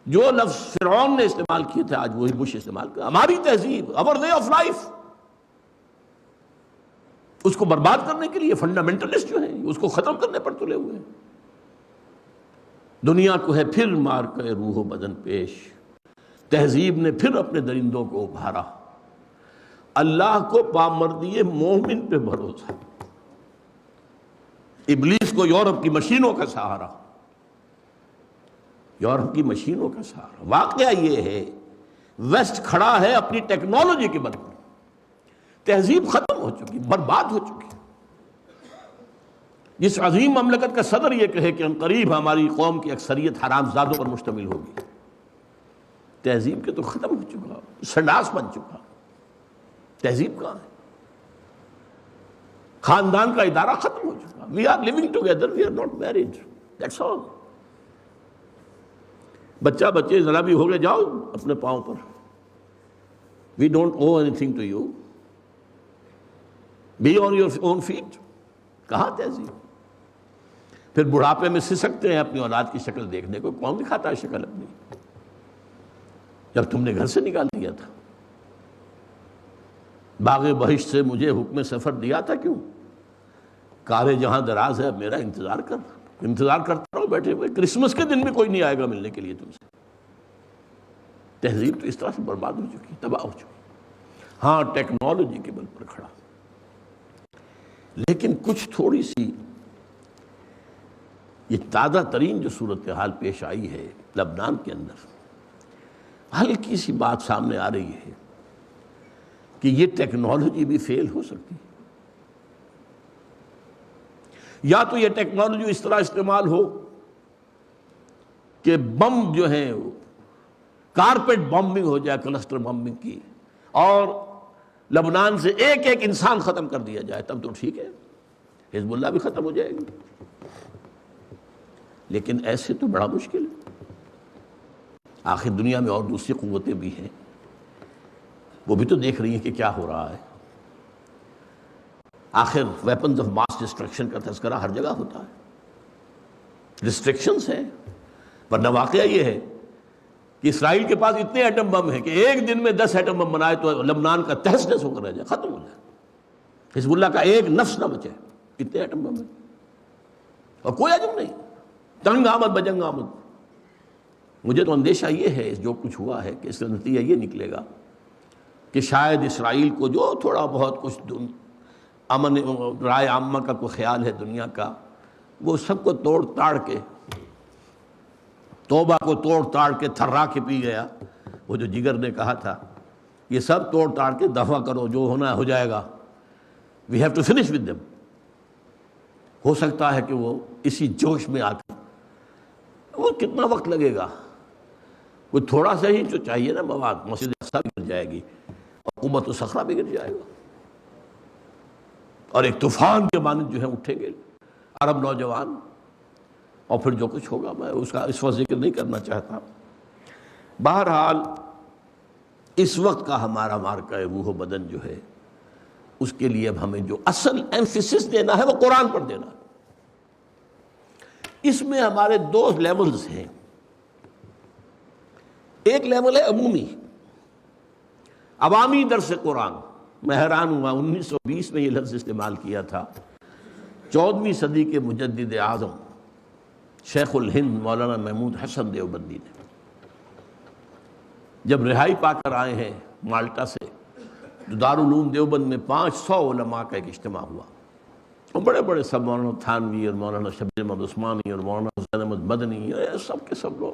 جو لفظ فرعون نے استعمال کیے تھے آج وہی بش استعمال کر، ہماری تہذیب، our way of life، اس کو برباد کرنے کے لیے فنڈامنٹلسٹ جو ہیں اس کو ختم کرنے پر تلے ہوئے ہیں۔ دنیا کو ہے پھر مار کے روح و بدن پیش، تہذیب نے پھر اپنے درندوں کو ابھارا، اللہ کو پامردی مومن پہ بھروسہ، ابلیس کو یورپ کی مشینوں کا سہارا، یورپ کی مشینوں کا سہارا۔ واقعہ یہ ہے ویسٹ کھڑا ہے اپنی ٹیکنالوجی کے بل پر، تہذیب ختم ہو چکی، برباد ہو چکی۔ جس عظیم مملکت کا صدر یہ کہے کہ عنقریب ہماری قوم کی اکثریت حرام زادوں پر مشتمل ہوگی، تہذیب کے تو ختم ہو چکا، سنڈاس بن چکا، تہذیب کہاں ہے؟ خاندان کا ادارہ ختم ہو چکا۔ We are living together, we are not married, that's all. بچہ بچے ذرا بھی ہو گئے، جاؤ اپنے پاؤں پر، we don't owe anything to you, be on your own feet. کہاں تہذیب؟ پھر بڑھاپے میں سسکتے ہیں اپنی اولاد کی شکل دیکھنے کو، کون دکھاتا ہے شکل اپنی؟ جب تم نے گھر سے نکال دیا تھا، باغ بہشت سے مجھے حکم سفر دیا تھا، کیوں؟ کار جہاں دراز ہے، اب میرا انتظار کرتا رہو بیٹھے ہوئے، کرسمس کے دن بھی کوئی نہیں آئے گا ملنے کے لیے تم سے۔ تہذیب تو اس طرح سے برباد ہو چکی، تباہ ہو چکی۔ ہاں ٹیکنالوجی کے بل پر کھڑا، لیکن کچھ تھوڑی سی یہ تازہ ترین جو صورتحال پیش آئی ہے لبنان کے اندر، ہلکی سی بات سامنے آ رہی ہے کہ یہ ٹیکنالوجی بھی فیل ہو سکتی ہے، یا تو یہ ٹیکنالوجی اس طرح استعمال ہو کہ بم جو ہیں کارپیٹ بمبنگ ہو جائے، کلسٹر بمبنگ کی، اور لبنان سے ایک ایک انسان ختم کر دیا جائے، تب تو ٹھیک ہے، حزب اللہ بھی ختم ہو جائے گی۔ لیکن ایسے تو بڑا مشکل ہے، آخر دنیا میں اور دوسری قوتیں بھی ہیں، وہ بھی تو دیکھ رہی ہیں کہ کیا ہو رہا ہے۔ آخر ویپنز آف ماس ڈسٹرکشن کا تذکرہ ہر جگہ ہوتا ہے، ریسٹرکشنز ہیں، ورنہ واقعہ یہ ہے کہ اسرائیل کے پاس اتنے ایٹم بم ہیں کہ ایک دن میں 10 ایٹم بم بنائے تو لبنان کا تہس نہس ہو کر رہ جائے، ختم ہو جائے، حزب اللہ کا ایک نفس نہ بچے، اتنے ایٹم بم ہیں، اور کوئی عجب نہیں، تنگ آمد بجنگ آمد۔ مجھے تو اندیشہ یہ ہے جو کچھ ہوا ہے کہ اس کا نتیجہ یہ نکلے گا کہ شاید اسرائیل کو جو تھوڑا بہت کچھ امن رائے عامہ کا کوئی خیال ہے دنیا کا، وہ سب کو توڑ تاڑ کے، توبہ کو توڑ تاڑ کے تھرا کے پی گیا۔ وہ جو جگر نے کہا تھا یہ سب توڑ تاڑ کے دفع کرو، جو ہونا ہو جائے گا، we have to finish with them. ہو سکتا ہے کہ وہ اسی جوش میں آ کر، وہ کتنا وقت لگے گا، کوئی تھوڑا سا ہی جو چاہیے نا مواد، مسجد اقصیٰ بھی گر جائے گی اور قوت الصخرہ بھی گر جائے گا، اور ایک طوفان کے مانند جو ہے اٹھیں گے عرب نوجوان، اور پھر جو کچھ ہوگا میں اس کا اس وقت ذکر نہیں کرنا چاہتا۔ بہرحال اس وقت کا ہمارا مارکہ روح و بدن جو ہے، اس کے لیے اب ہمیں جو اصل ایمفیسس دینا ہے وہ قرآن پر دینا ہے۔ اس میں ہمارے 2 لیولز ہیں، ایک لیول ہے عمومی، عوامی درس قرآن۔ میں حیران ہوا 1920 میں یہ لفظ استعمال کیا تھا 14ویں صدی کے مجدد اعظم شیخ الہند مولانا محمود حسن دیوبندی نے، جب رہائی پا کر آئے ہیں مالٹا سے، تو دارالعلوم دیوبند میں 500 علماء کا ایک اجتماع ہوا، اور بڑے بڑے سب، مولانا تھانوی اور مولانا شبیر احمد عثمانی اور مولانا حسین احمد مدنی، سب کے سب لوگ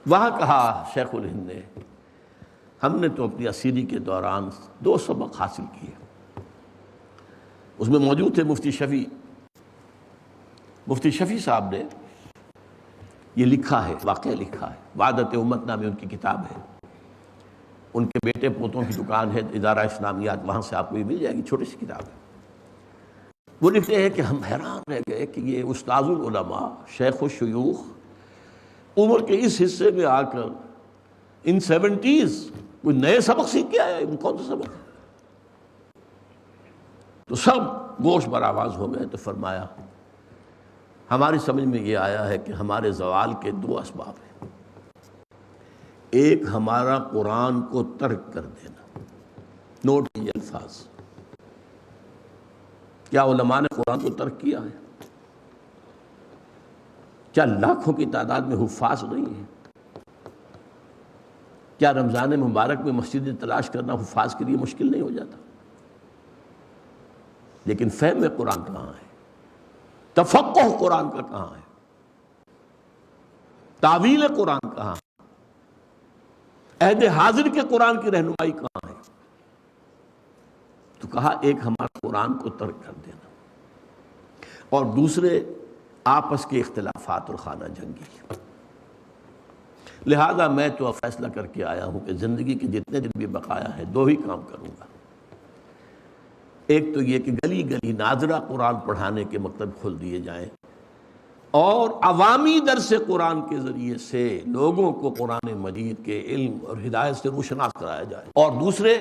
وہاں۔ کہا شیخ الہند نے، ہم نے تو اپنی اسیری کے دوران 2 سبق حاصل کیے، اس میں موجود تھے مفتی شفیع صاحب نے یہ لکھا ہے، واقعہ لکھا ہے، وعدت امت نامی ان کی کتاب ہے، ان کے بیٹے پوتوں کی دکان ہے ادارہ اسلامیات، وہاں سے آپ کو یہ مل جائے گی، چھوٹی سی کتاب ہے۔ وہ لکھتے ہیں کہ ہم حیران رہ گئے کہ یہ استاذ العلماء، شیخ الشیوخ، عمر کے اس حصے میں آ کر ان 70s کوئی نئے سبق سیکھ کے آیا، کون سا سبق؟ تو سب گوش بر آواز ہو گئے۔ تو فرمایا ہماری سمجھ میں یہ آیا ہے کہ ہمارے زوال کے 2 اسباب ہیں، ایک ہمارا قرآن کو ترک کر دینا۔ نوٹ کیجیے الفاظ، کیا علماء نے قرآن کو ترک کیا ہے؟ کیا لاکھوں کی تعداد میں حفاظ نہیں ہیں؟ کیا رمضان مبارک میں مسجد تلاش کرنا حفاظ کے لیے مشکل نہیں ہو جاتا؟ لیکن فہم قرآن کہاں ہے؟ تفقہ قرآن کا کہاں ہے؟ تعویل قرآن کہاں ہے؟ عہد حاضر کے قرآن کی رہنمائی کہاں ہے؟ تو کہا ایک ہمارا قرآن کو ترک کر دینا، اور دوسرے آپس کے اختلافات اور خانہ جنگی۔ لہذا میں تو فیصلہ کر کے آیا ہوں کہ زندگی کے جتنے دن بھی بقایا ہے 2 ہی کام کروں گا۔ ایک تو یہ کہ گلی گلی ناظرہ قرآن پڑھانے کے مکتب کھول دیے جائیں، اور عوامی درس قرآن کے ذریعے سے لوگوں کو قرآن مجید کے علم اور ہدایت سے روشناس کرایا جائے، اور دوسرے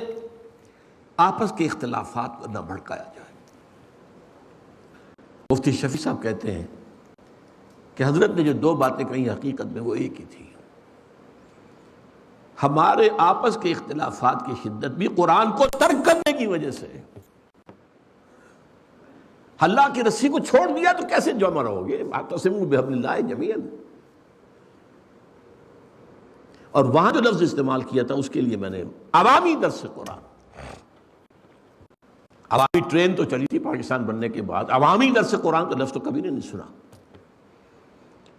آپس کے اختلافات کو نہ بھڑکایا جائے۔ مفتی شفیع صاحب کہتے ہیں کہ حضرت نے جو 2 باتیں کہیں حقیقت میں وہ ایک ہی تھی۔ ہمارے آپس کے اختلافات کی شدت بھی قرآن کو ترک کرنے کی وجہ سے۔ اللہ کی رسی کو چھوڑ دیا تو کیسے جمع رہو گے؟ واعتصموا بحبل اللہ جمیعا۔ اور وہاں جو لفظ استعمال کیا تھا اس کے لیے میں نے عوامی درس قرآن، عوامی ٹرین تو چلی تھی پاکستان بننے کے بعد، عوامی درس قرآن کا لفظ تو کبھی نہیں سنا۔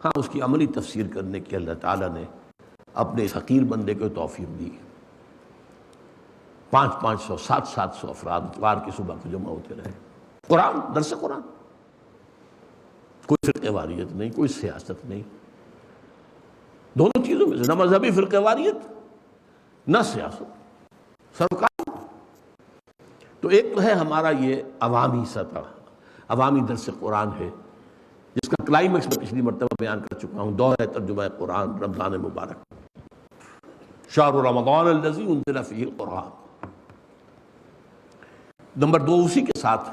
ہاں، اس کی عملی تفسیر کرنے کی اللہ تعالیٰ نے اپنے اس حقیر بندے کو توفیق دی۔ 500 700 افراد اتوار کی صبح کو جمع ہوتے رہے، قرآن، درس قرآن، کوئی فرقہ واریت نہیں، کوئی سیاست نہیں، دونوں چیزوں میں سے، نہ مذہبی فرقہ واریت نہ سیاست، سرکار۔ تو ایک تو ہے ہمارا یہ عوامی سطح، عوامی درس قرآن ہے، جس کا کلائمیکس میں پچھلی مرتبہ بیان کر چکا ہوں، دور ترجمہ قرآن رمضان مبارک، شہر رمضان الذی انزل فیہ القرآن۔ نمبر 2، اسی کے ساتھ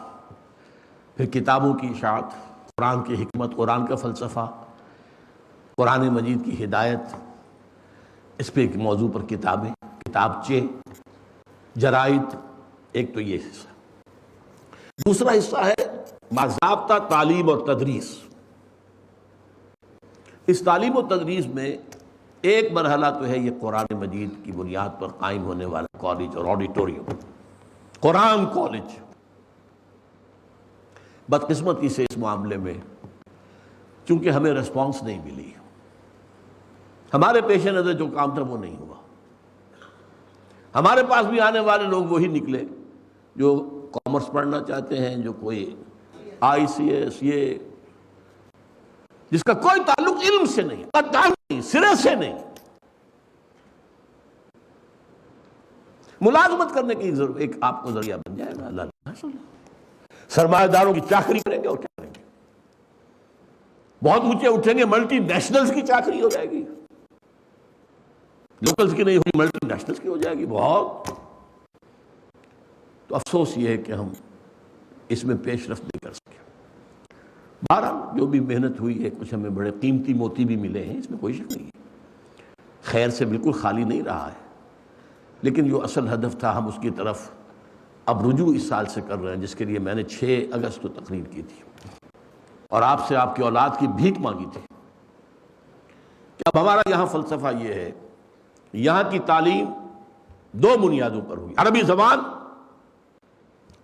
پھر کتابوں کی اشاعت، قرآن کی حکمت، قرآن کا فلسفہ، قرآن مجید کی ہدایت، اس پہ ایک موضوع پر کتابیں، کتابچے، جرائد، ایک تو یہ حصہ۔ دوسرا حصہ ہے باضابطہ تعلیم اور تدریس۔ اس تعلیم و تدریس میں ایک مرحلہ تو ہے یہ قرآن مجید کی بنیاد پر قائم ہونے والا کالج اور آڈیٹوریم، قرآن کالج۔ بدقسمتی سے اس معاملے میں چونکہ ہمیں رسپانس نہیں ملی، ہمارے پیش نظر جو کام تھا وہ نہیں ہوا، ہمارے پاس بھی آنے والے لوگ وہی نکلے جو کامرس پڑھنا چاہتے ہیں، جو کوئی آئی سی ایس، یہ جس کا کوئی تعلق علم سے نہیں، قطعاً نہیں، سرے سے نہیں، ملازمت کرنے کی ضرورت ایک آپ کو ذریعہ بن جائے گا، اللہ سرمایہ داروں کی چاکری کریں گے اور کیا کریں گے، بہت اونچے اٹھیں گے، ملٹی نیشنلز کی چاکری ہو جائے گی، لوکلز کی نہیں ہوگی، ملٹی نیشنلز کی ہو جائے گی بہت۔ تو افسوس یہ ہے کہ ہم اس میں پیش رفت نہیں کر سکے۔ بہرحال جو بھی محنت ہوئی ہے، کچھ ہمیں بڑے قیمتی موتی بھی ملے ہیں، اس میں کوئی شک نہیں ہے، خیر سے بالکل خالی نہیں رہا ہے، لیکن جو اصل ہدف تھا ہم اس کی طرف اب رجوع اس سال سے کر رہے ہیں، جس کے لیے میں نے 6 اگست کو تقریر کی تھی اور آپ سے آپ کی اولاد کی بھیک مانگی تھی کہ اب ہمارا یہاں فلسفہ یہ ہے، یہاں کی تعلیم 2 بنیادوں پر ہوئی، عربی زبان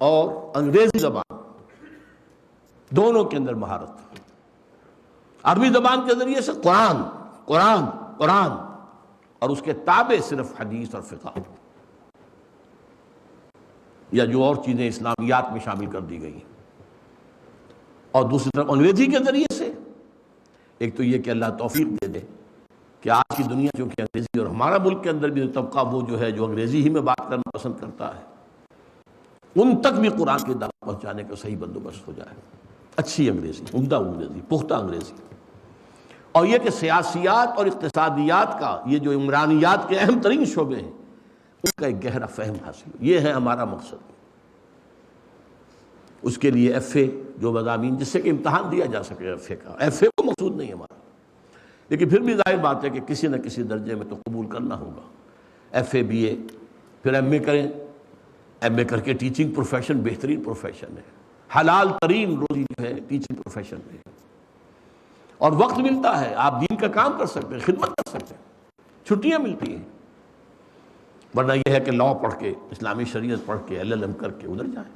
اور انگریزی زبان، دونوں کے اندر مہارت۔ عربی زبان کے ذریعے سے قرآن قرآن قرآن اور اس کے تابع صرف حدیث اور فقہ، یا جو اور چیزیں اسلامیات میں شامل کر دی گئی ہیں، اور دوسری طرف انگریزی کے ذریعے سے ایک تو یہ کہ اللہ توفیق دے دے کہ آج کی دنیا چونکہ انگریزی، اور ہمارا ملک کے اندر بھی طبقہ وہ جو ہے جو انگریزی ہی میں بات کرنا پسند کرتا ہے، ان تک بھی قرآن کی دعوت پہنچانے کا صحیح بندوبست ہو جائے، اچھی انگریزی، عمدہ انگریزی، پختہ انگریزی، اور یہ کہ سیاسیات اور اقتصادیات کا، یہ جو عمرانیات کے اہم ترین شعبے ہیں، ان کا ایک گہرا فہم حاصل ہو، یہ ہے ہمارا مقصد۔ اس کے لیے ایف اے جو مضامین جس سے کہ امتحان دیا جا سکے، ایف اے کا، ایف اے کو مقصود نہیں ہمارا، لیکن پھر بھی ظاہر بات ہے کہ کسی نہ کسی درجے میں تو قبول کرنا ہوگا، ایف اے بی اے، پھر ایم اے کریں، ایم اے کر کے ٹیچنگ پروفیشن بہترین پروفیشن ہے، حلال ترین روزی جو ہے ٹیچنگ پروفیشن میں، اور وقت ملتا ہے، آپ دین کا کام کر سکتے ہیں، خدمت کر سکتے ہیں، چھٹیاں ملتی ہیں، ورنہ یہ ہے کہ لاء پڑھ کے، اسلامی شریعت پڑھ کے، ایل ایل ایم کر کے ادھر جائیں،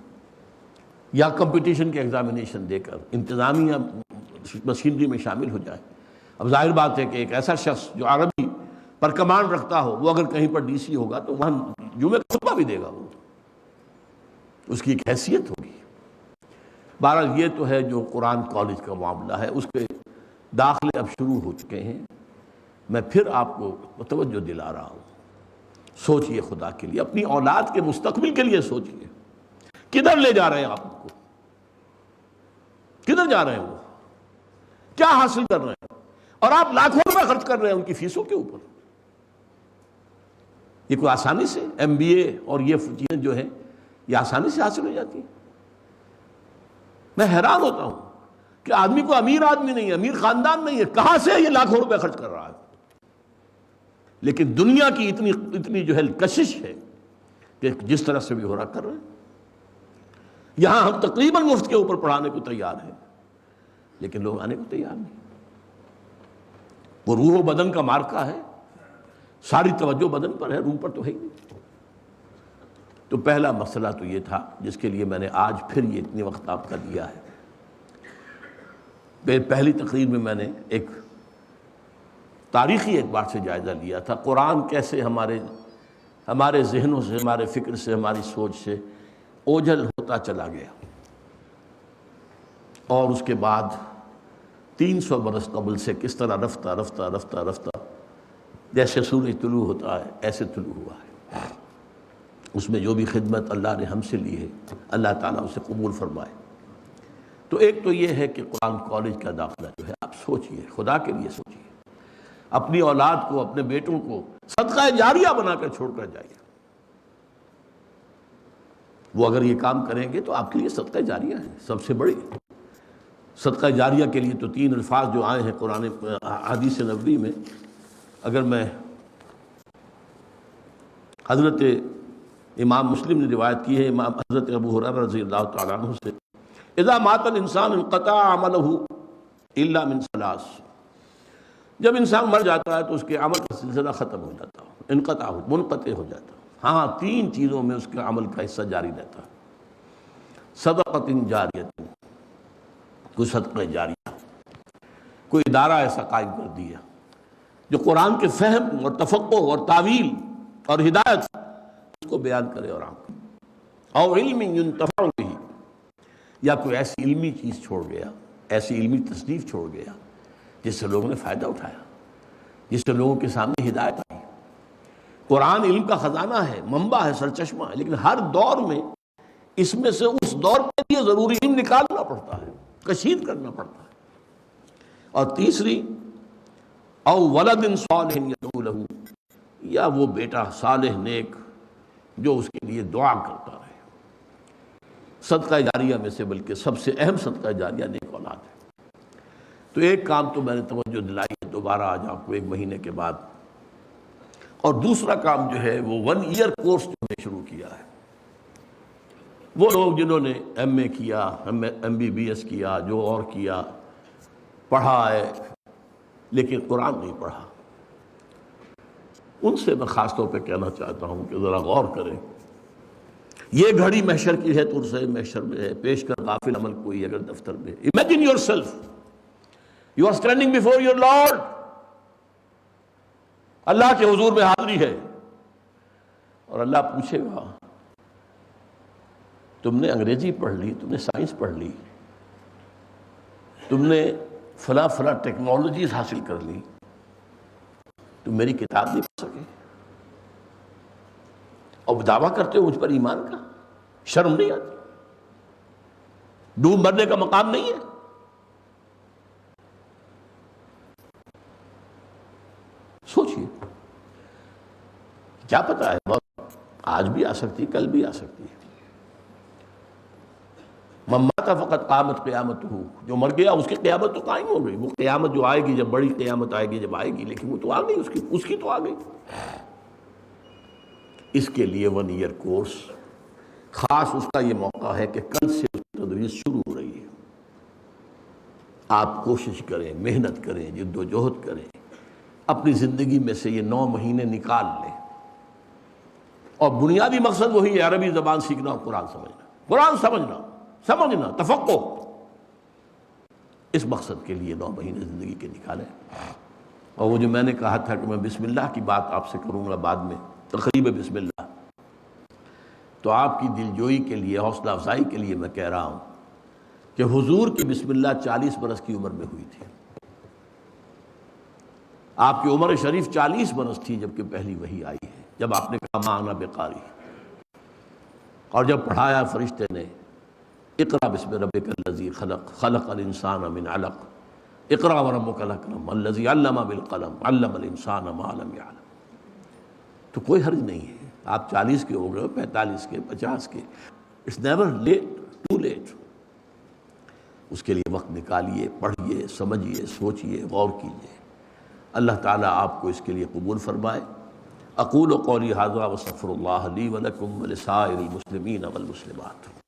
یا کمپٹیشن کے ایگزامینیشن دے کر انتظامیہ مشینری میں شامل ہو جائے۔ اب ظاہر بات ہے کہ ایک ایسا شخص جو عربی پر کمان رکھتا ہو، وہ اگر کہیں پر ڈی سی ہوگا تو وہاں جمعہ کا خطبہ بھی دے گا، وہ اس کی ایک حیثیت ہوگی۔ بہرحال یہ تو ہے جو قرآن کالج کا معاملہ ہے، اس کے داخلے اب شروع ہو چکے ہیں۔ میں پھر آپ کو توجہ دلا رہا ہوں، سوچئے خدا کے لیے، اپنی اولاد کے مستقبل کے لیے سوچئے، کدھر لے جا رہے ہیں آپ کو، کدھر جا رہے ہیں، وہ کیا حاصل کر رہے ہیں، اور آپ لاکھوں روپے خرچ کر رہے ہیں ان کی فیسوں کے اوپر۔ یہ کوئی آسانی سے ایم بی اے اور یہ چیزیں جو ہیں یہ آسانی سے حاصل ہو جاتی ہیں؟ میں حیران ہوتا ہوں کہ آدمی کو امیر آدمی نہیں ہے، امیر خاندان نہیں ہے، کہاں سے یہ لاکھوں روپے خرچ کر رہا ہے؟ لیکن دنیا کی اتنی جو ہے کشش ہے کہ جس طرح سے بھی ہو رہا کر رہے ہیں۔ یہاں ہم تقریباً مفت کے اوپر پڑھانے کو تیار ہیں، لیکن لوگ آنے کو تیار نہیں۔ وہ روح و بدن کا مارکا ہے، ساری توجہ بدن پر ہے، روح پر تو ہے ہی نہیں۔ تو پہلا مسئلہ تو یہ تھا جس کے لیے میں نے آج پھر یہ اتنی وقت آپ کا دیا ہے۔ پہلی تقریر میں میں نے ایک تاریخی اعتبار سے جائزہ لیا تھا، قرآن کیسے ہمارے ذہنوں سے، ہمارے فکر سے، ہماری سوچ سے اوجھل ہوتا چلا گیا، اور اس کے بعد 300 برس قبل سے کس طرح رفتہ رفتہ رفتہ رفتہ جیسے سورج طلوع ہوتا ہے ایسے طلوع ہوا ہے۔ اس میں جو بھی خدمت اللہ نے ہم سے لی ہے اللہ تعالیٰ اسے قبول فرمائے۔ تو ایک تو یہ ہے کہ قرآن کالج کا داخلہ جو ہے آپ سوچئے، خدا کے لیے سوچئے، اپنی اولاد کو، اپنے بیٹوں کو صدقہ جاریہ بنا کر چھوڑ کر جائیے۔ وہ اگر یہ کام کریں گے تو آپ کے لیے صدقہ جاریہ ہے، سب سے بڑی صدقہ جاریہ کے لیے تو 3 الفاظ جو آئے ہیں قرآن حدیث نبوی میں، اگر میں حضرت امام مسلم نے روایت کی ہے امام حضرت ابو ہریرہ رضی اللہ تعالیٰ عنہ سے، اذا مات الانسان انقطع عملہ الا من ثلاث، جب انسان مر جاتا ہے تو اس کے عمل کا سلسلہ ختم ہو جاتا ہے، منقطع ہو جاتا ہے۔ ہاں 3 چیزوں میں اس کے عمل کا حصہ جاری رہتا ہے، صدقۃ جاریۃ، کوئی صدقہ جاریہ، کوئی ادارہ ایسا قائم کر دیا جو قرآن کے فہم اور تفقہ اور تعویل اور ہدایت اس کو بیان کرے اور عام کرے، اور علم ينتفع به، یا کوئی ایسی علمی چیز چھوڑ گیا، ایسی علمی تصنیف چھوڑ گیا جس سے لوگوں نے فائدہ اٹھایا، جس سے لوگوں کے سامنے ہدایت آئی۔ قرآن علم کا خزانہ ہے، منبع ہے، سرچشمہ ہے، لیکن ہر دور میں اس میں سے اس دور کے لیے ضروری علم نکالنا پڑتا ہے، کشید کرنا پڑتا ہے۔ اور تیسری، او ولد صالح یدعو لہ، یا وہ بیٹا صالح نیک جو اس کے لیے دعا کرتا رہے۔ صدقہ جاریہ میں سے بلکہ سب سے اہم صدقہ جاریہ نیک اولاد ہے۔ تو ایک کام تو میں نے توجہ دلائی ہے، دوبارہ آج آپ کو 1 مہینے کے بعد، اور دوسرا کام جو ہے وہ 1 ایئر کورس جو ہم نے شروع کیا ہے۔ وہ لوگ جنہوں نے MA کیا، MBBS کیا، جو اور کیا، پڑھا ہے لیکن قرآن نہیں پڑھا، ان سے میں خاص طور پہ کہنا چاہتا ہوں کہ ذرا غور کریں۔ یہ گھڑی محشر کی ہے، ترسے محشر میں ہے، پیش کر غافل عمل کوئی اگر دفتر میں۔ Imagine yourself, you are standing before your Lord، اللہ کے حضور میں حاضری ہے، اور اللہ پوچھے گا تم نے انگریزی پڑھ لی، تم نے سائنس پڑھ لی، تم نے فلاں فلاں ٹیکنالوجیز حاصل کر لی، تم میری کتاب نہیں پڑھ سکے، اور دعویٰ کرتے ہو مجھ پر ایمان کا؟ شرم نہیں آتی؟ ڈوب مرنے کا مقام نہیں ہے؟ سوچئے، کیا پتا ہے موت آج بھی آ سکتی، کل بھی آ سکتی ہے۔ من مات فقط قامت قیامتہ، جو مر گیا اس کی قیامت تو قائم ہو گئی۔ وہ قیامت جو آئے گی، جب بڑی قیامت آئے گی، جب آئے گی، لیکن وہ تو آ گئی، اس کی تو آ گئی۔ اس کے لیے 1 ایئر کورس خاص اس کا یہ موقع ہے کہ کل سے اس کی تدریس شروع ہو رہی ہے۔ آپ کوشش کریں، محنت کریں، جد و جہد کریں، اپنی زندگی میں سے یہ 9 مہینے نکال لیں، اور بنیادی مقصد وہی ہے، عربی زبان سیکھنا اور قرآن سمجھنا، قرآن سمجھنا، تفقہ۔ اس مقصد کے لیے 9 مہینے زندگی کے نکالیں۔ اور وہ جو میں نے کہا تھا کہ میں بسم اللہ کی بات آپ سے کروں گا بعد میں، تقریب بسم اللہ، تو آپ کی دلجوئی کے لیے، حوصلہ افزائی کے لیے میں کہہ رہا ہوں کہ حضور کی بسم اللہ 40 برس کی عمر میں ہوئی تھی۔ آپ کی عمر شریف 40 برس تھی جب کہ پہلی وحی آئی ہے، جب آپ نے کہا ما انا بقاری، اور جب پڑھایا فرشتے نے اقرا بسم ربک الذی خلق، خلق الانسان من علق، اقرا وربک الاکرم الذی علم بالقلم، علم الانسان ما لم یعلم۔ تو کوئی حرج نہیں ہے، آپ 40 کے ہو گئے، 45 کے، 50 کے، it's never late, too late. اس کے لیے وقت نکالیے، پڑھیے، سمجھیے، سوچیے، غور کیجیے۔ اللہ تعالیٰ آپ کو اس کے لیے قبول فرمائے۔ اقول قولی ھذا واستغفر اللہ لی ولکم ولسائر المسلمین والمسلمات۔